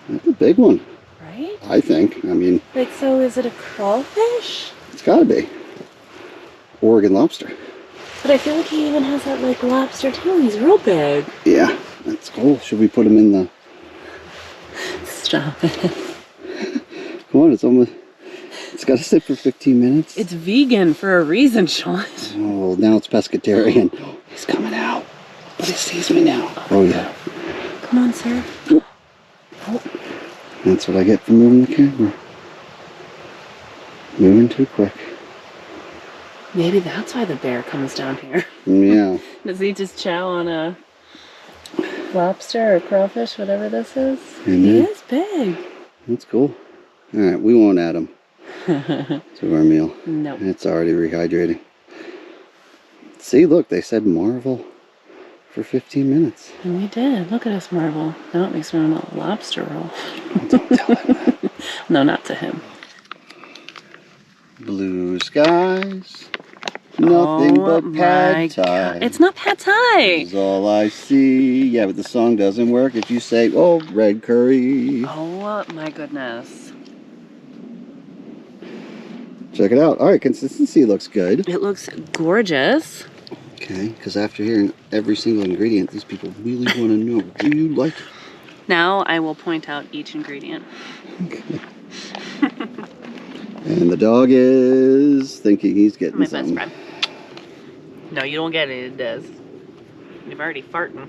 A: That's a big one.
B: Right?
A: I think. I mean,
B: Like, so is it a crawfish?
A: it's gotta be. Oregon lobster.
B: But I feel like he even has that, like, lobster tail. He's real big.
A: Yeah, that's cool. Should we put him in the...
B: Stop it.
A: Come on, it's almost... It's gotta sit for 15 minutes.
B: It's vegan for a reason, Sean.
A: Oh, now it's pescatarian. He's coming out. But he sees me now. Oh, yeah.
B: Come on, sir.
A: Oh. That's what I get for moving the camera. Moving too quick.
B: Maybe that's why the bear comes down here.
A: Yeah.
B: Does he just chow on a lobster or crawfish, whatever this is?
A: Mhm.
B: He is big.
A: That's cool. All right, we won't add him to our meal.
B: Nope.
A: It's already rehydrating. See, look, they said marvel for 15 minutes.
B: And we did. Look at us marvel. Now it makes me want a lobster roll.
A: Don't tell him that.
B: No, not to him.
A: Blue skies, nothing
B: Oh
A: but
B: my
A: pad thai.
B: God. It's not pad thai.
A: Is all I see. Yeah, but the song doesn't work if you say, oh, red curry.
B: Oh my goodness.
A: Check it out. All right, consistency looks good.
B: It looks gorgeous.
A: Okay, because after hearing every single ingredient, these people really want to know, do you like it?
B: Now I will point out each ingredient.
A: Okay. And the dog is thinking he's getting
B: My
A: something.
B: best friend. No, you don't get it. It does. You've already farting.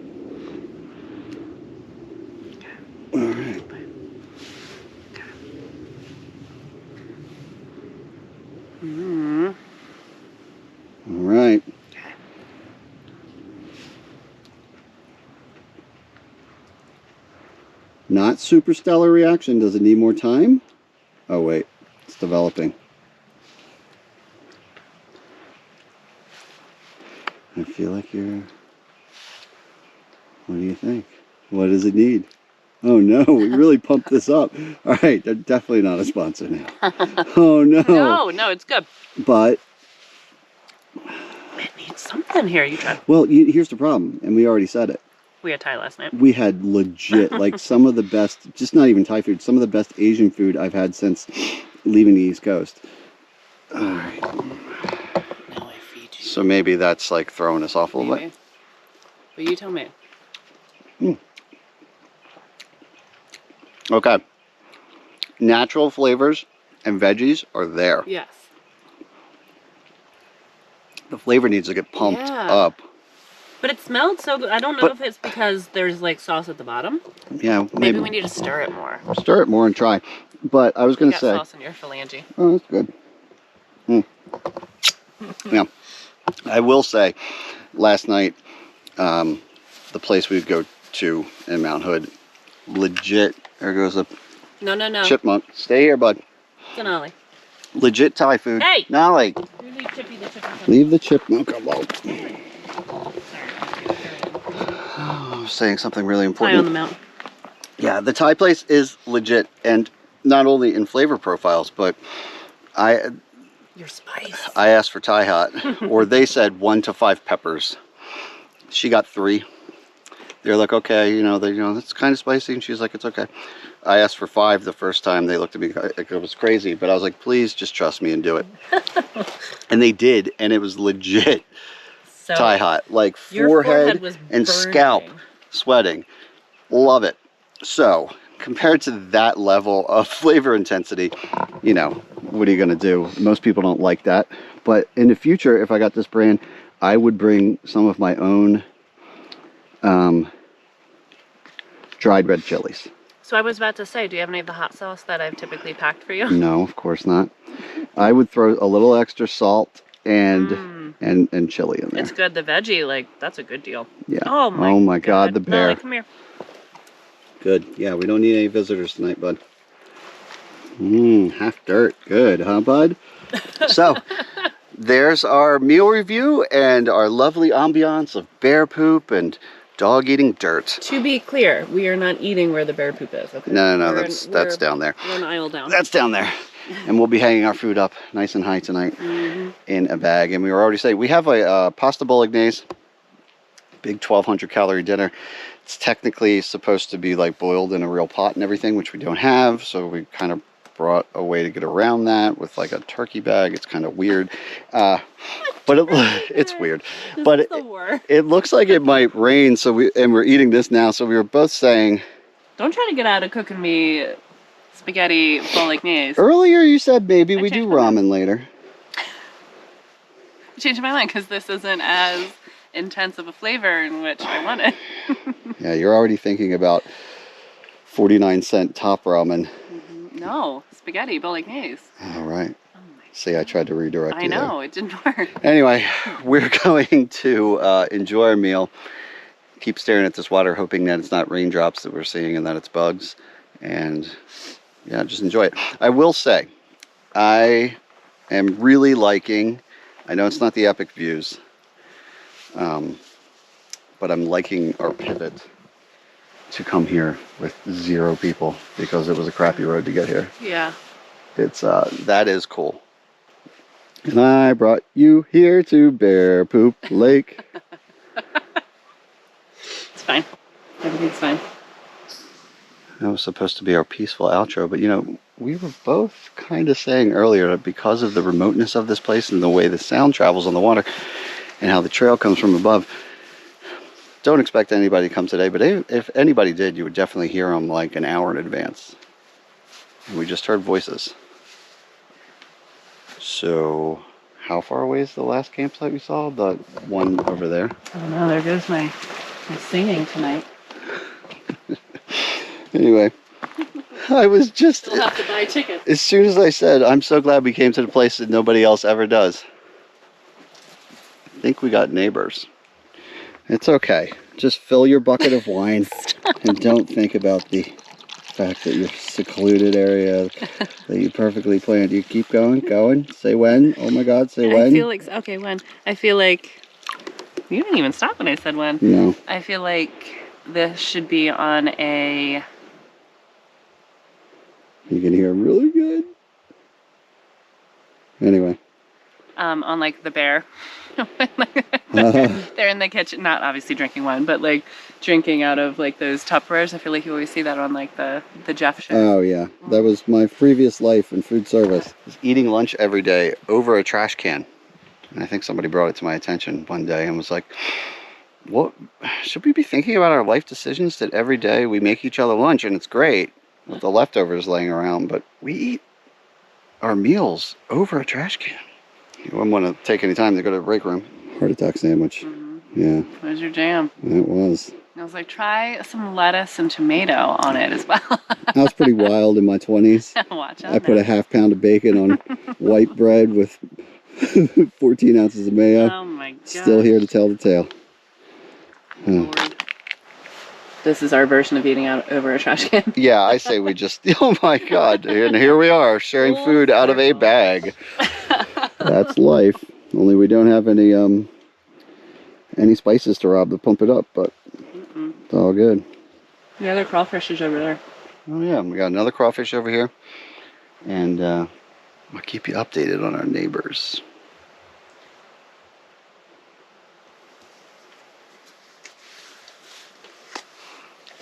A: All right.
B: Mm.
A: All right.
B: Okay.
A: Not super stellar reaction. Does it need more time? Oh, wait. It's developing. I feel like you're... What do you think? What does it need? Oh, no. We really pumped this up. All right. They're definitely not a sponsor now. Oh, no.
B: No, it's good.
A: But...
B: It needs something here. You try.
A: Well, here's the problem. And we already said it.
B: We had Thai last night.
A: We had legit, like some of the best, just not even Thai food, some of the best Asian food I've had since leaving the East Coast. All right.
B: Now I feed you.
A: So maybe that's like throwing us off a little bit.
B: But you tell me.
A: Okay. Natural flavors and veggies are there.
B: Yes.
A: The flavor needs to get pumped up.
B: But it smelled so good. I don't know if it's because there's like sauce at the bottom.
A: Yeah,
B: Maybe we need to stir it more.
A: Stir it more and try. But I was going to
B: Got
A: say...
B: sauce in your phalange.
A: Oh, that's good. Yeah. I will say, last night, the place we'd go to in Mount Hood, legit, there goes a
B: No.
A: chipmunk. Stay here, bud.
B: Denali.
A: Legit Thai food.
B: Hey!
A: Nolly.
B: You leave Chippy the chipmunk.
A: Leave the chipmunk alone. I was saying something really
B: Thai
A: important.
B: on the mountain.
A: Yeah, the Thai place is legit, and not only in flavor profiles, but
B: Your spice.
A: I asked for Thai hot, or they said 1 to 5 peppers. She got 3. They're like, okay, that's kind of spicy, and she's like, it's okay. I asked for 5 the first time. They looked at me like it was crazy, but I was like, please just trust me and do it. And they did, and it was legit
B: So
A: Thai hot, like
B: your
A: forehead
B: was
A: and
B: burning.
A: scalp sweating. Love it. So compared to that level of flavor intensity, what are you gonna do? Most people don't like that. But in the future, if I got this brand, I would bring some of my own dried red chilies.
B: So I was about to say, do you have any of the hot sauce that I've typically packed for you?
A: No, of course not. I would throw a little extra salt and chili in there.
B: It's good. The veggie, like, that's a good deal.
A: Yeah.
B: Oh my
A: God, the bear.
B: Denali, come here.
A: Good. Yeah, we don't need any visitors tonight, bud. Half dirt. Good, huh, bud? So, there's our meal review and our lovely ambiance of bear poop and dog eating dirt.
B: To be clear, we are not eating where the bear poop is. Okay?
A: No, that's down there.
B: We're an aisle down.
A: That's down there. And we'll be hanging our food up nice and high tonight in a bag. And we were already saying, we have a pasta bolognese, big 1,200 calorie dinner. It's technically supposed to be like boiled in a real pot and everything, which we don't have. So we kind of brought a way to get around that with like a turkey bag. It's kind of weird. But it's weird. But it looks like it might rain. So we're eating this now. So we were both saying,
B: don't try to get out of cooking me spaghetti bolognese.
A: Earlier you said maybe we do ramen later.
B: I changed my mind because this isn't as intense of a flavor in which I wanted.
A: Yeah, you're already thinking about 49-cent top ramen.
B: No, spaghetti bolognese.
A: All right. See, I tried to redirect you.
B: I know, it didn't work.
A: Anyway, we're going to enjoy our meal. Keep staring at this water, hoping that it's not raindrops that we're seeing and that it's bugs. And yeah, just enjoy it. I will say, I am really liking, I know it's not the epic views, but I'm liking our pivot to come here with 0 people because it was a crappy road to get here. Yeah. It's, that is cool. And I brought you here to Bear Poop Lake.
B: It's fine. Everything's fine.
A: That was supposed to be our peaceful outro, but you know, we were both kind of saying earlier that because of the remoteness of this place and the way the sound travels on the water and how the trail comes from above, don't expect anybody to come today, but if anybody did, you would definitely hear them like an hour in advance. And we just heard voices. So, how far away is the last campsite we saw? The one over there?
B: I don't know, there goes my singing tonight.
A: Anyway, I was just...
B: We'll have to buy tickets.
A: As soon as I said, I'm so glad we came to the place that nobody else ever does. I think we got neighbors. It's okay. Just fill your bucket of wine and don't think about the fact that your secluded area that you perfectly planned. You keep going. Say when. Oh my God, say when.
B: I feel like, okay, when. I feel like, you didn't even stop when I said when.
A: No.
B: I feel like this should be on a...
A: You can hear really good. Anyway.
B: On like the bear. They're in the kitchen, not obviously drinking wine, but like drinking out of like those Tupperwares. I feel like you always see that on like the Jeff show.
A: Oh yeah, that was my previous life in food service. I was eating lunch every day over a trash can. And I think somebody brought it to my attention one day and was like, what, should we be thinking about our life decisions that every day we make each other lunch and it's great with the leftovers laying around, but we eat our meals over a trash can. You wouldn't want to take any time to go to the break room. Heart attack sandwich. Yeah.
B: What was your jam?
A: It was.
B: I was like, try some lettuce and tomato on it as well.
A: I was pretty wild in my 20s.
B: Watch out.
A: I put a ½ pound of bacon on white bread with 14 ounces of mayo.
B: Oh my God.
A: Still here to tell the tale.
B: Lord. This is our version of eating out over a trash can.
A: Yeah, I say we just, oh my God. And here we are sharing food out of a bag. That's life. Only we don't have any spices to rob to pump it up, but it's all good.
B: The other crawfish is over there.
A: Oh yeah, we got another crawfish over here. And I'll keep you updated on our neighbors.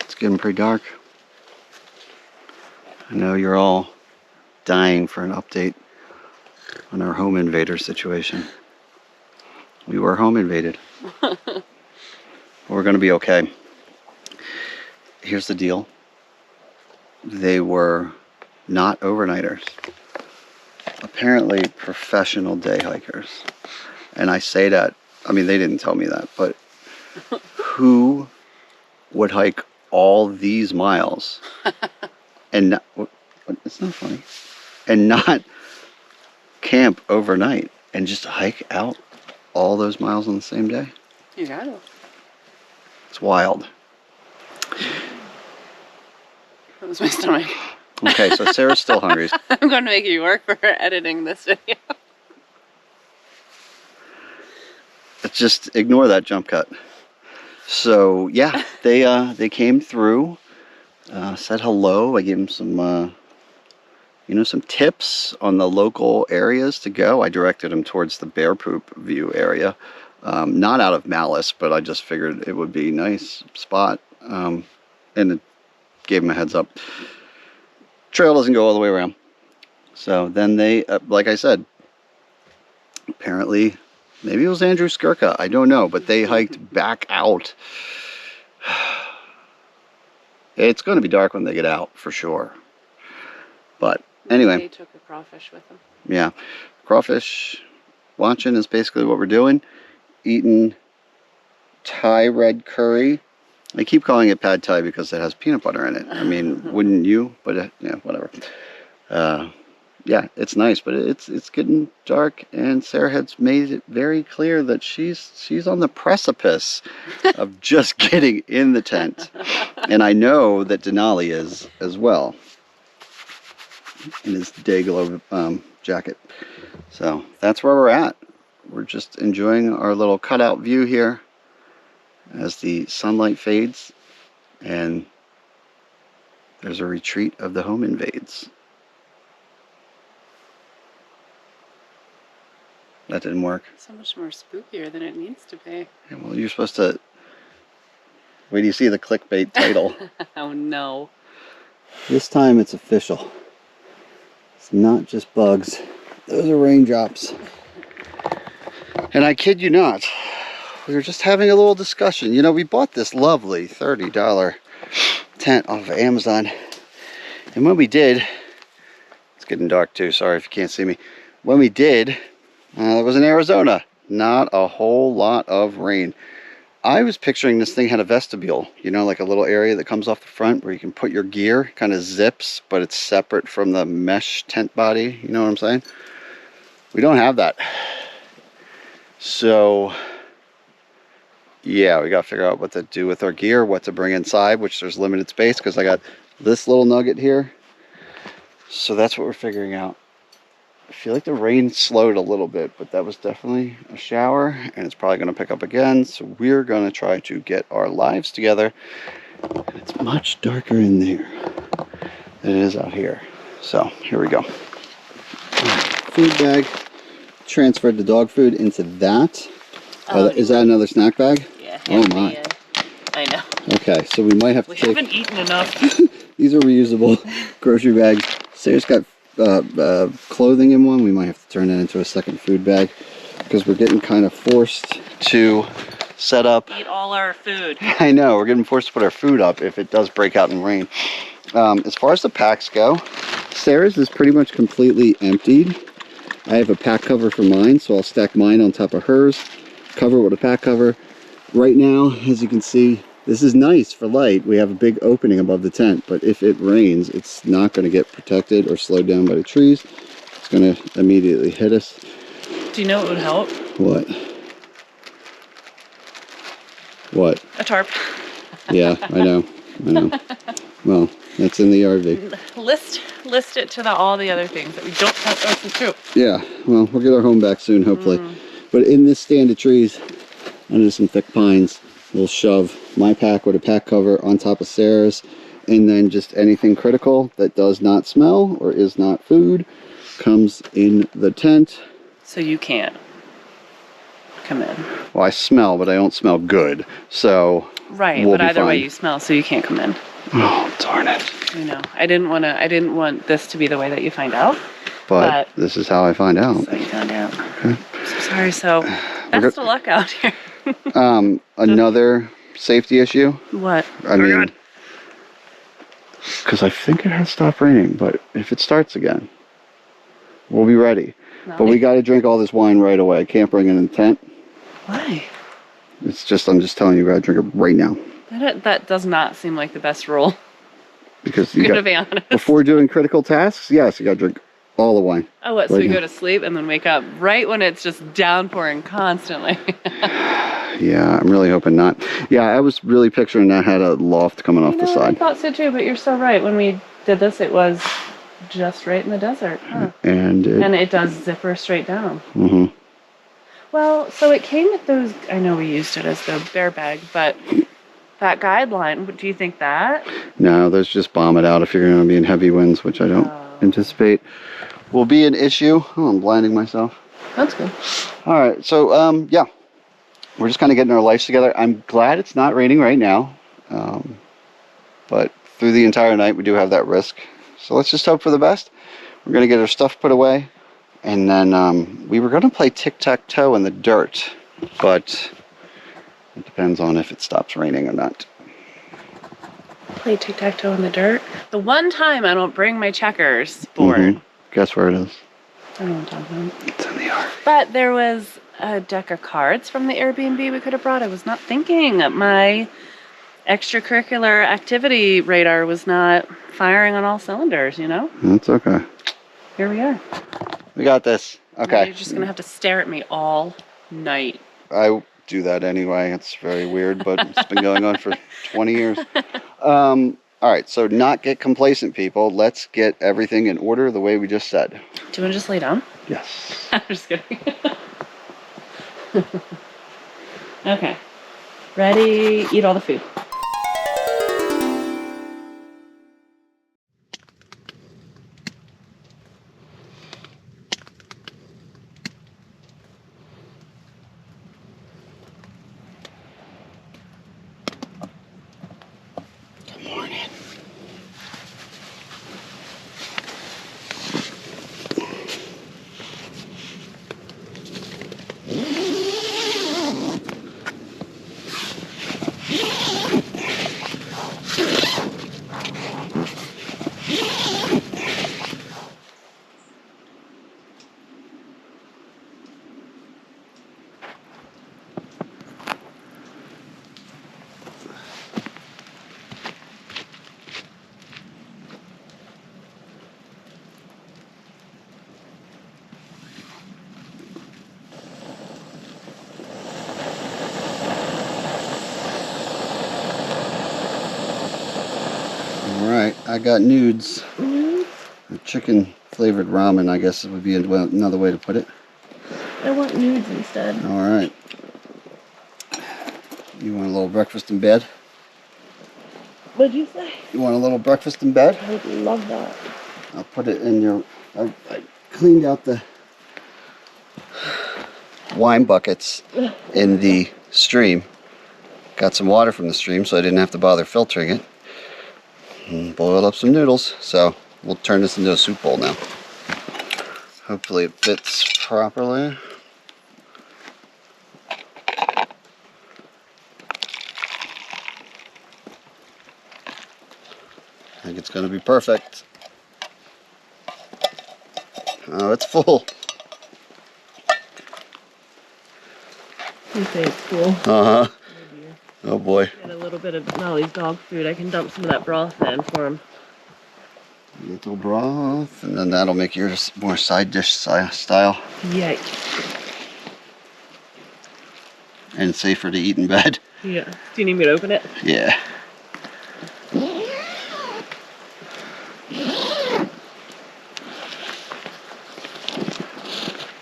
A: It's getting pretty dark. I know you're all dying for an update on our home invader situation. We were home invaded. We're going to be okay. Here's the deal. They were not overnighters. apparently professional day hikers. And I say that, I mean, they didn't tell me that, but who would hike all these miles and not, it's not funny, and not camp overnight and just hike out all those miles on the same day?
B: You got it.
A: It's wild.
B: That was my stomach.
A: Okay, so Sarah's still hungry.
B: I'm going to make you work for editing this video.
A: Just ignore that jump cut. So yeah, they came through, said hello. I gave them some some tips on the local areas to go. I directed them towards the bear poop view area, not out of malice, but I just figured it would be a nice spot, and it gave them a heads up. Trail doesn't go all the way around. So then they, like I said, apparently, maybe it was Andrew Skirka, I don't know, but they hiked back out. It's going to be dark when they get out, for sure. But anyway.
B: They took a crawfish with them.
A: Yeah. Crawfish watching is basically what we're doing. Eating Thai red curry. I keep calling it pad Thai because it has peanut butter in it. I mean, wouldn't you? But yeah, whatever. Yeah, it's nice, but it's getting dark, and Sarah has made it very clear that she's on the precipice of just getting in the tent, and I know that Denali is as well in his day glow jacket. So that's where we're at. We're just enjoying our little cutout view here as the sunlight fades, and there's a retreat of the home invades. That didn't work.
B: So much more spookier than it needs to be.
A: Yeah, well, you're supposed to... Wait till you see the clickbait title.
B: Oh no.
A: This time it's official. It's not just bugs. Those are raindrops. And I kid you not, we were just having a little discussion. You know, we bought this lovely $30 tent off of Amazon. And when we did... It's getting dark too, sorry if you can't see me. When we did... it was in Arizona. Not a whole lot of rain. I was picturing this thing had a vestibule, you know, like a little area that comes off the front where you can put your gear, kind of zips, but it's separate from the mesh tent body. You know what I'm saying? We don't have that. So, yeah, we got to figure out what to do with our gear, what to bring inside, which there's limited space because I got this little nugget here. So that's what we're figuring out. I feel like the rain slowed a little bit, but that was definitely a shower, and it's probably going to pick up again. So we're going to try to get our lives together. It's much darker in there than it is out here. So here we go. Food bag. Transferred the dog food into that.
B: Oh,
A: is that another snack bag?
B: Yeah.
A: Oh my.
B: I know.
A: Okay, so we might have to
B: We
A: take...
B: haven't eaten enough.
A: These are reusable grocery bags. Sarah's got clothing in one. We might have to turn that into a second food bag because we're getting kind of forced to set up.
B: Eat all our food.
A: I know, we're getting forced to put our food up if it does break out in rain. As far as the packs go, Sarah's is pretty much completely emptied. I have a pack cover for mine, so I'll stack mine on top of hers, cover it with a pack cover. Right now, as you can see, this is nice for light. We have a big opening above the tent, but if it rains, it's not going to get protected or slowed down by the trees. It's going to immediately hit us.
B: Do you know what would help?
A: What? What?
B: A tarp.
A: Yeah, I know. Well, that's in the RV.
B: List it to all the other things that we don't have ocean too.
A: Yeah, well, we'll get our home back soon, hopefully. But in this stand of trees, under some thick pines, we'll shove my pack with a pack cover on top of Sarah's, and then just anything critical that does not smell or is not food comes in the tent.
B: So you can't come in.
A: Well, I smell, but I don't smell good, so
B: right.
A: We'll
B: but either
A: fine.
B: way, you smell, so you can't come in.
A: Oh, darn it!
B: I know. I didn't want this to be the way that you find out.
A: But this is how I find out.
B: So you found out.
A: Okay.
B: I'm so sorry. So best of luck out here.
A: Another safety issue.
B: What?
A: I mean, because I think it has stopped raining, but if it starts again, We'll be ready.
B: No.
A: But we got to drink all this wine right away. I can't bring it in the tent.
B: Why?
A: It's just, I'm just telling you, we got to drink it right now.
B: That does not seem like the best rule.
A: Because you
B: Gonna
A: got,
B: be honest.
A: before doing critical tasks, yes, you got to drink all the wine.
B: Oh, what? So
A: right
B: we
A: now.
B: go to sleep and then wake up right when it's just downpouring constantly.
A: Yeah, I'm really hoping not. Yeah, I was really picturing that had a loft coming off the
B: I
A: side.
B: thought so too, but you're so right. When we did this, it was just right in the desert. Huh.
A: And
B: it does zipper straight down.
A: Mm-hmm.
B: Well, so it came with those, I know we used it as the bear bag, but that guideline, do you think that?
A: No, those just bomb it out if you're going to be in heavy winds, which I don't anticipate will be an issue. Oh, I'm blinding myself.
B: That's good.
A: All right, so yeah, we're just kind of getting our lives together. I'm glad it's not raining right now, but through the entire night we do have that risk. So let's just hope for the best. We're going to get our stuff put away, and then we were going to play tic-tac-toe in the dirt, but it depends on if it stops raining or not.
B: Play tic-tac-toe in the dirt. The one time I don't bring my checkers board.
A: Mm-hmm. Guess where it is?
B: I don't know what I'm talking about.
A: It's in the yard.
B: But there was a deck of cards from the Airbnb we could have brought. I was not thinking. My extracurricular activity radar was not firing on all cylinders, you know?
A: That's okay.
B: Here we are.
A: We got this.
B: Now
A: Okay.
B: you're just going to have to stare at me all night.
A: I do that anyway. It's very weird, but it's been going on for 20 years. All right, so not get complacent, people. Let's get everything in order the way we just said.
B: Do you want to just lay down?
A: Yes.
B: I'm just kidding. Okay. Ready? Eat all the food.
A: Good morning. Alright, I got nudes. Chicken flavored ramen, I guess would be another way to put it.
B: I want nudes instead.
A: Alright. You want a little breakfast in bed?
B: What'd you say?
A: You want a little breakfast in bed?
B: I would love that.
A: I'll put it in your... I cleaned out the wine buckets in the stream. Got some water from the stream so I didn't have to bother filtering it. And boiled up some noodles. So we'll turn this into a soup bowl now. Hopefully it fits properly. I think it's going to be perfect. Oh, it's full.
B: You say it's cool.
A: Uh-huh. Oh boy.
B: Get a little bit of Denali's dog food. I can dump some of that broth in for him.
A: Little broth, and then that'll make yours more side dish style.
B: Yikes.
A: And safer to eat in bed.
B: Yeah. Do you need me to open it?
A: Yeah.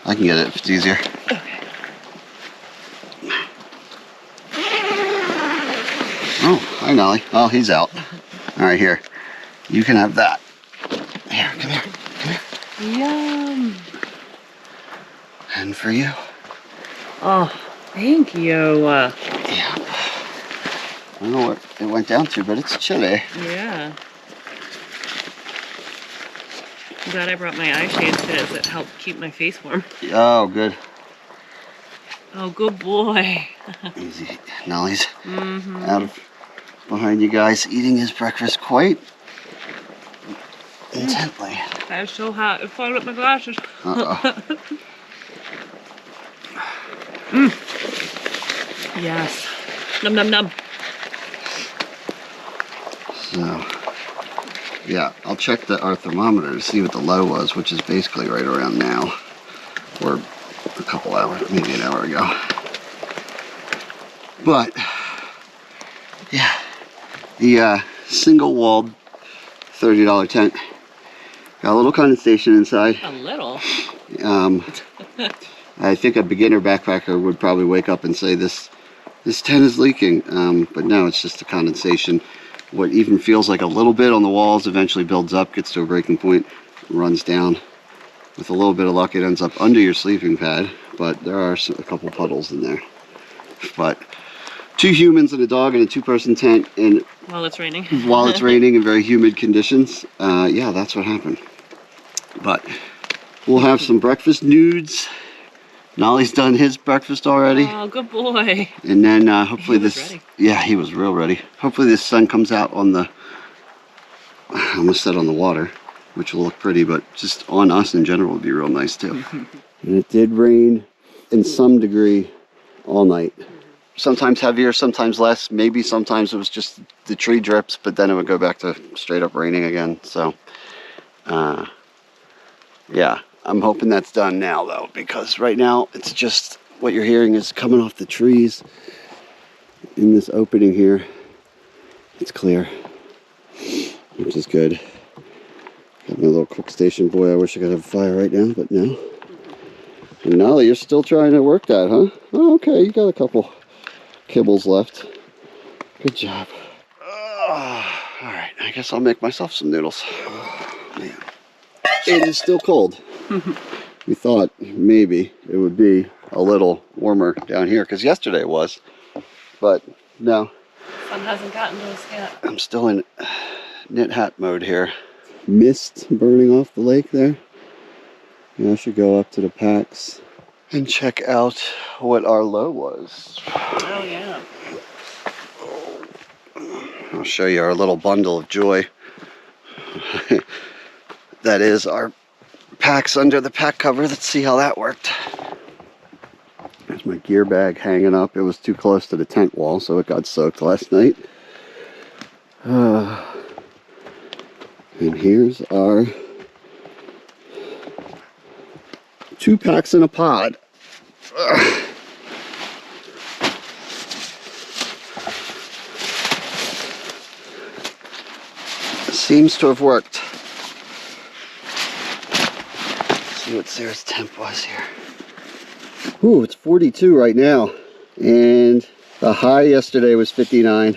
A: I can get it if it's easier.
B: Okay.
A: Oh, hi Nolly. Oh, he's out. All right, here. You can have that. Here, come here. Come here.
B: Yum.
A: And for you.
B: Oh, thank you.
A: Yeah. I don't know what it went down to, but it's chilly.
B: Yeah. I'm glad I brought my eye shades today, as it helped keep my face warm.
A: Oh, good.
B: Oh, good boy.
A: Easy. Nolly's out of behind you guys, eating his breakfast quite intently.
B: I'm so hot. I fogged up my glasses. Yes. Num num num.
A: So, yeah, I'll check our thermometer to see what the low was, which is basically right around now, or a couple hours, maybe an hour ago. But, yeah, the single-walled $30 tent got a little condensation inside.
B: A little?
A: I think a beginner backpacker would probably wake up and say this tent is leaking, but no, it's just the condensation. What even feels like a little bit on the walls eventually builds up, gets to a breaking point, runs down. With a little bit of luck, it ends up under your sleeping pad, but there are a couple puddles in there. But 2 humans and a dog in a 2-person tent, and
B: while it's raining.
A: While it's raining in very humid conditions, yeah, that's what happened. But we'll have some breakfast nudes. Nolly's done his breakfast already.
B: Oh, good boy.
A: And then hopefully
B: he was
A: this...
B: ready.
A: Yeah, he was real ready. Hopefully this sun comes out on the... I almost said on the water, which will look pretty, but just on us in general would be real nice too. And it did rain in some degree all night. Sometimes heavier, sometimes less. Maybe sometimes it was just the tree drips, but then it would go back to straight up raining again. So, yeah, I'm hoping that's done now though, because right now it's just what you're hearing is coming off the trees in this opening here. It's clear, which is good. Got my little cook station boy. I wish I could have a fire right now, but no. And Nolly, you're still trying to work that, huh? Oh, okay, you got a couple kibbles left. Good job. All right, I guess I'll make myself some noodles. Oh, man. It is still cold. We thought maybe it would be a little warmer down here, because yesterday it was, but no.
B: Sun hasn't gotten to us yet.
A: I'm still in knit hat mode here. Mist burning off the lake there. Yeah, I should go up to the packs and check out what our low was.
B: Oh, yeah.
A: I'll show you our little bundle of joy. That is our packs under the pack cover. Let's see how that worked. There's my gear bag hanging up. It was too close to the tent wall, so it got soaked last night. And here's our 2 packs in a pod. Seems to have worked. Let's see what Sarah's temp was here. Ooh, it's 42 right now. And the high yesterday was 59.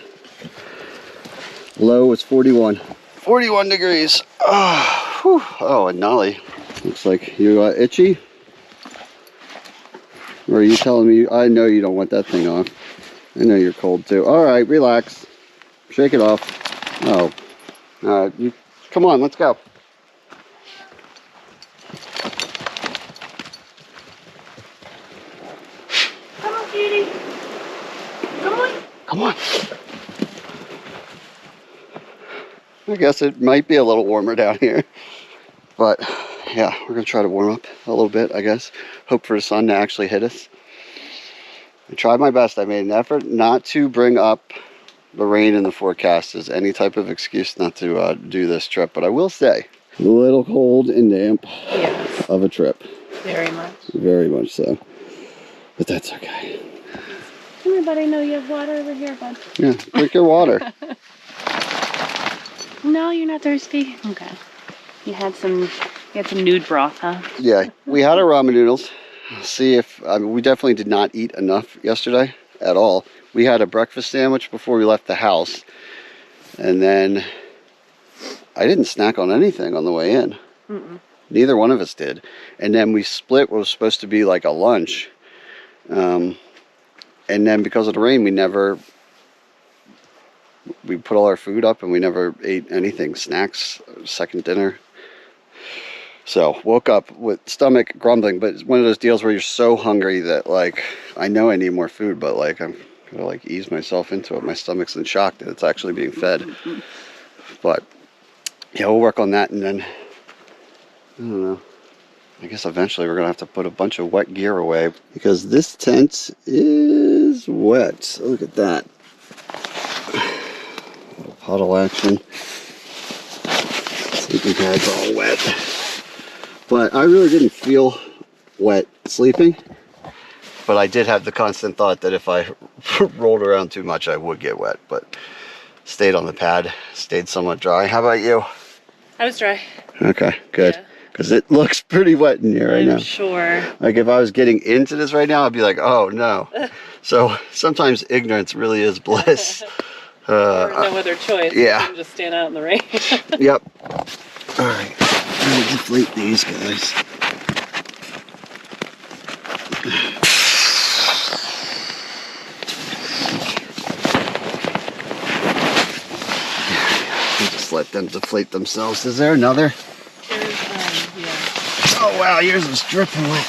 A: Low was 41. 41 degrees. Oh, whew. Oh, and Nolly, looks like you itchy. Or are you telling me, I know you don't want that thing off. I know you're cold too. All right, relax. Shake it off. Oh, come on, let's go.
B: Come on, cutie. Come on.
A: Come on. I guess it might be a little warmer down here. But yeah, we're gonna try to warm up a little bit, I guess. Hope for the sun to actually hit us. I tried my best. I made an effort not to bring up the rain in the forecast as any type of excuse not to do this trip. But I will say, a little cold and damp.
B: Yes.
A: Of a trip.
B: Very much. Very
A: much so. But that's okay.
B: Come here, bud. I know you have water over here, bud.
A: Yeah, drink your water.
B: No, you're not thirsty? Okay. You had some nude broth, huh?
A: Yeah, we had our ramen noodles. See if, we definitely did not eat enough yesterday at all. We had a breakfast sandwich before we left the house. And then I didn't snack on anything on the way in. Mm-mm. Neither one of us did. And then we split what was supposed to be like a lunch. And then because of the rain, we put all our food up and we never ate anything, snacks, second dinner. So woke up with stomach grumbling, but it's one of those deals where you're so hungry that like, I know I need more food, but like I'm gonna like ease myself into it. My stomach's in shock that it's actually being fed. But yeah, we'll work on that, and then, I don't know. I guess eventually we're gonna have to put a bunch of wet gear away because this tent is wet. Look at that. Puddle action. Sleeping pad's all wet. But I really didn't feel wet sleeping. But I did have the constant thought that if I rolled around too much, I would get wet. But stayed on the pad, stayed somewhat dry. How about you?
B: I was dry.
A: Okay, good.
B: Yeah.
A: Because it looks pretty wet in here right now.
B: I'm sure.
A: Like if I was getting into this right now, I'd be like, oh no. So sometimes ignorance really is bliss.
B: There was no other choice.
A: Yeah.
B: You can just stand out in the rain.
A: Yep. All right. I'm gonna deflate these guys. I'll just let them deflate themselves. Is there another?
B: There's, yeah.
A: Oh wow, yours was dripping wet.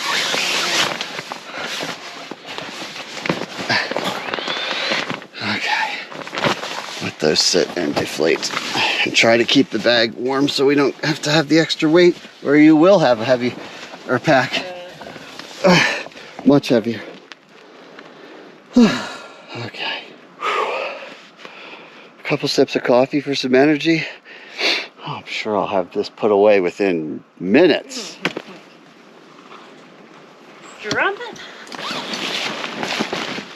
A: Okay. Let those sit and deflate. And try to keep the bag warm so we don't have to have the extra weight, or you will have a heavy pack. Much heavier. Okay. A couple sips of coffee for some energy. Oh, I'm sure I'll have this put away within minutes.
B: Drop it.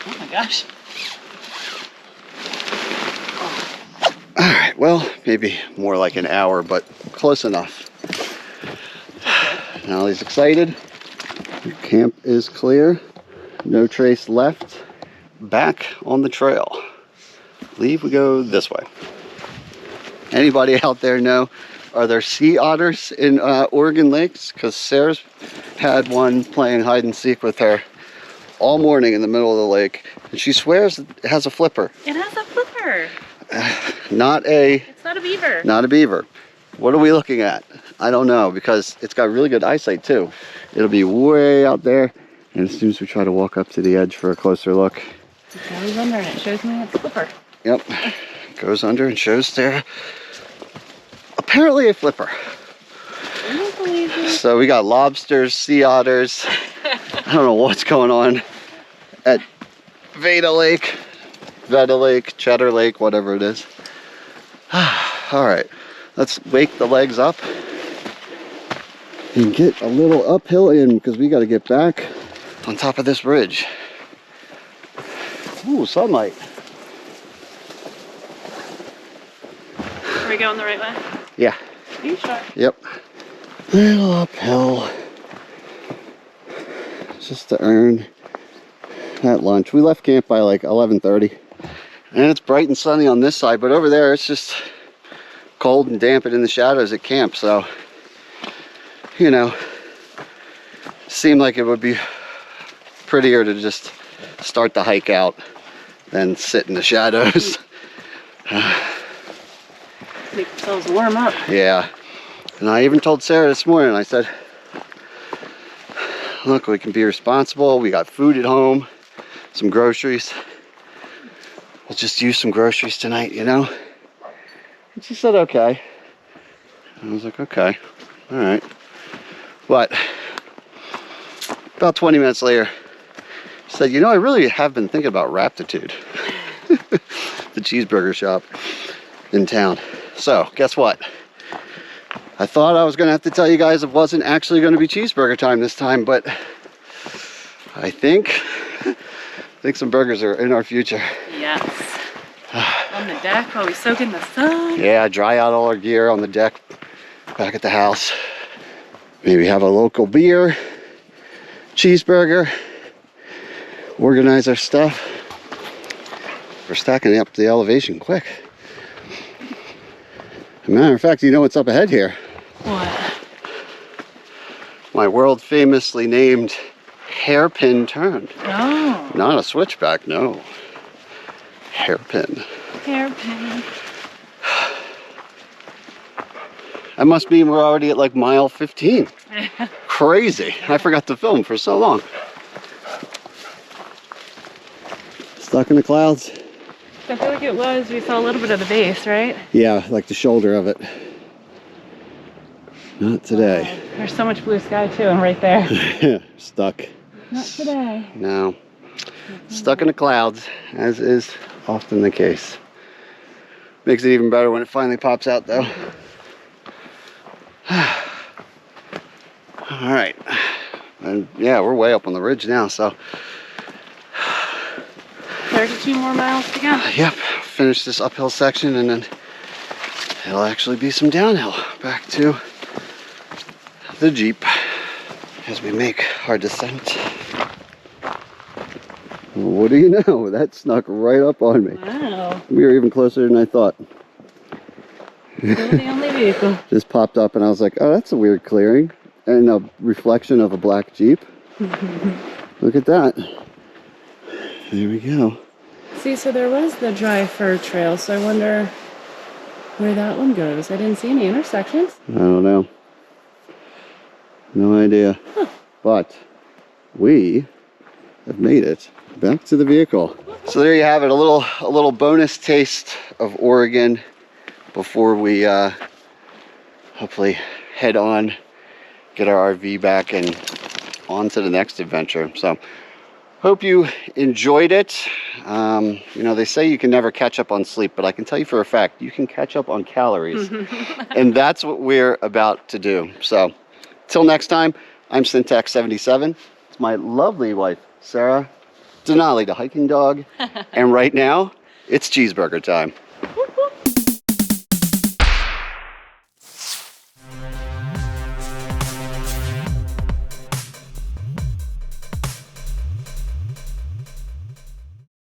B: Oh my gosh.
A: All right, well, maybe more like an hour, but close enough. Denali's excited. The camp is clear. No trace left. Back on the trail. Leave, we go this way. Anybody out there know, are there sea otters in Oregon lakes? Because Sarah's had one playing hide and seek with her all morning in the middle of the lake. And she swears it has a flipper.
B: It has a flipper.
A: It's not a beaver. Not a beaver. What are we looking at? I don't know, because it's got really good eyesight too. It'll be way out there, and as soon as we try to walk up to the edge for a closer look.
B: It goes under and it shows me its flipper.
A: Yep. Goes under and shows Sarah apparently a flipper.
B: I don't believe you.
A: So we got lobsters, sea otters. I don't know what's going on at Veda Lake, Cheddar Lake, whatever it is. All right, let's wake the legs up and get a little uphill in because we got to get back on top of this ridge. Ooh, sunlight.
B: Are we going the right way?
A: Yeah.
B: Are you sure?
A: Yep. Little uphill. Just to earn that lunch. We left camp by like 11:30. And it's bright and sunny on this side, but over there it's just cold and damp and in the shadows at camp. So, you know, seemed like it would be prettier to just start the hike out than sit in the shadows.
B: Make themselves warm up.
A: Yeah. And I even told Sarah this morning, I said, look, we can be responsible. We got food at home, some groceries. We'll just use some groceries tonight, you know? And she said, okay. I was like, okay, all right. But about 20 minutes later, she said, you know, I really have been thinking about Raptitude, the cheeseburger shop in town. So guess what? I thought I was gonna have to tell you guys it wasn't actually gonna be cheeseburger time this time, but I think some burgers are in our future.
B: Yes. On the deck while we soak in the sun.
A: Yeah, dry out all our gear on the deck back at the house. Maybe have a local beer, cheeseburger, organize our stuff. We're stacking up the elevation quick. As a matter of fact, you know what's up ahead here?
B: What?
A: My world famously named hairpin turn.
B: Oh.
A: Not a switchback, no. Hairpin.
B: Hairpin.
A: That must mean we're already at like mile 15. Crazy. I forgot to film for so long. Stuck in the clouds?
B: I feel like it was. We saw a little bit of the base, right?
A: Yeah, like the shoulder of it. Not today.
B: Wow. There's so much blue sky too, and right there.
A: Stuck.
B: Not today.
A: No. Stuck in the clouds, as is often the case. Makes it even better when it finally pops out though. All right. And yeah, we're way up on the ridge now, so.
B: 32 more miles to go.
A: Yep, finish this uphill section and then it'll actually be some downhill back to the Jeep as we make our descent. What do you know? That snuck right up on me.
B: Wow.
A: We were even closer than I thought.
B: Still the only vehicle.
A: Just popped up and I was like, oh, that's a weird clearing. And a reflection of a black Jeep. Look at that. There we go.
B: See, so there was the dry fir trail, so I wonder where that one goes. I didn't see any intersections.
A: I don't know. No idea.
B: Huh.
A: But we have made it back to the vehicle. So there you have it, a little bonus taste of Oregon before we hopefully head on, get our RV back and on to the next adventure. So hope you enjoyed it. You know, they say you can never catch up on sleep, but I can tell you for a fact, you can catch up on calories. And that's what we're about to do. So till next time, I'm Syntax77. It's my lovely wife, Sara, Denali, the hiking dog. And right now, it's cheeseburger time.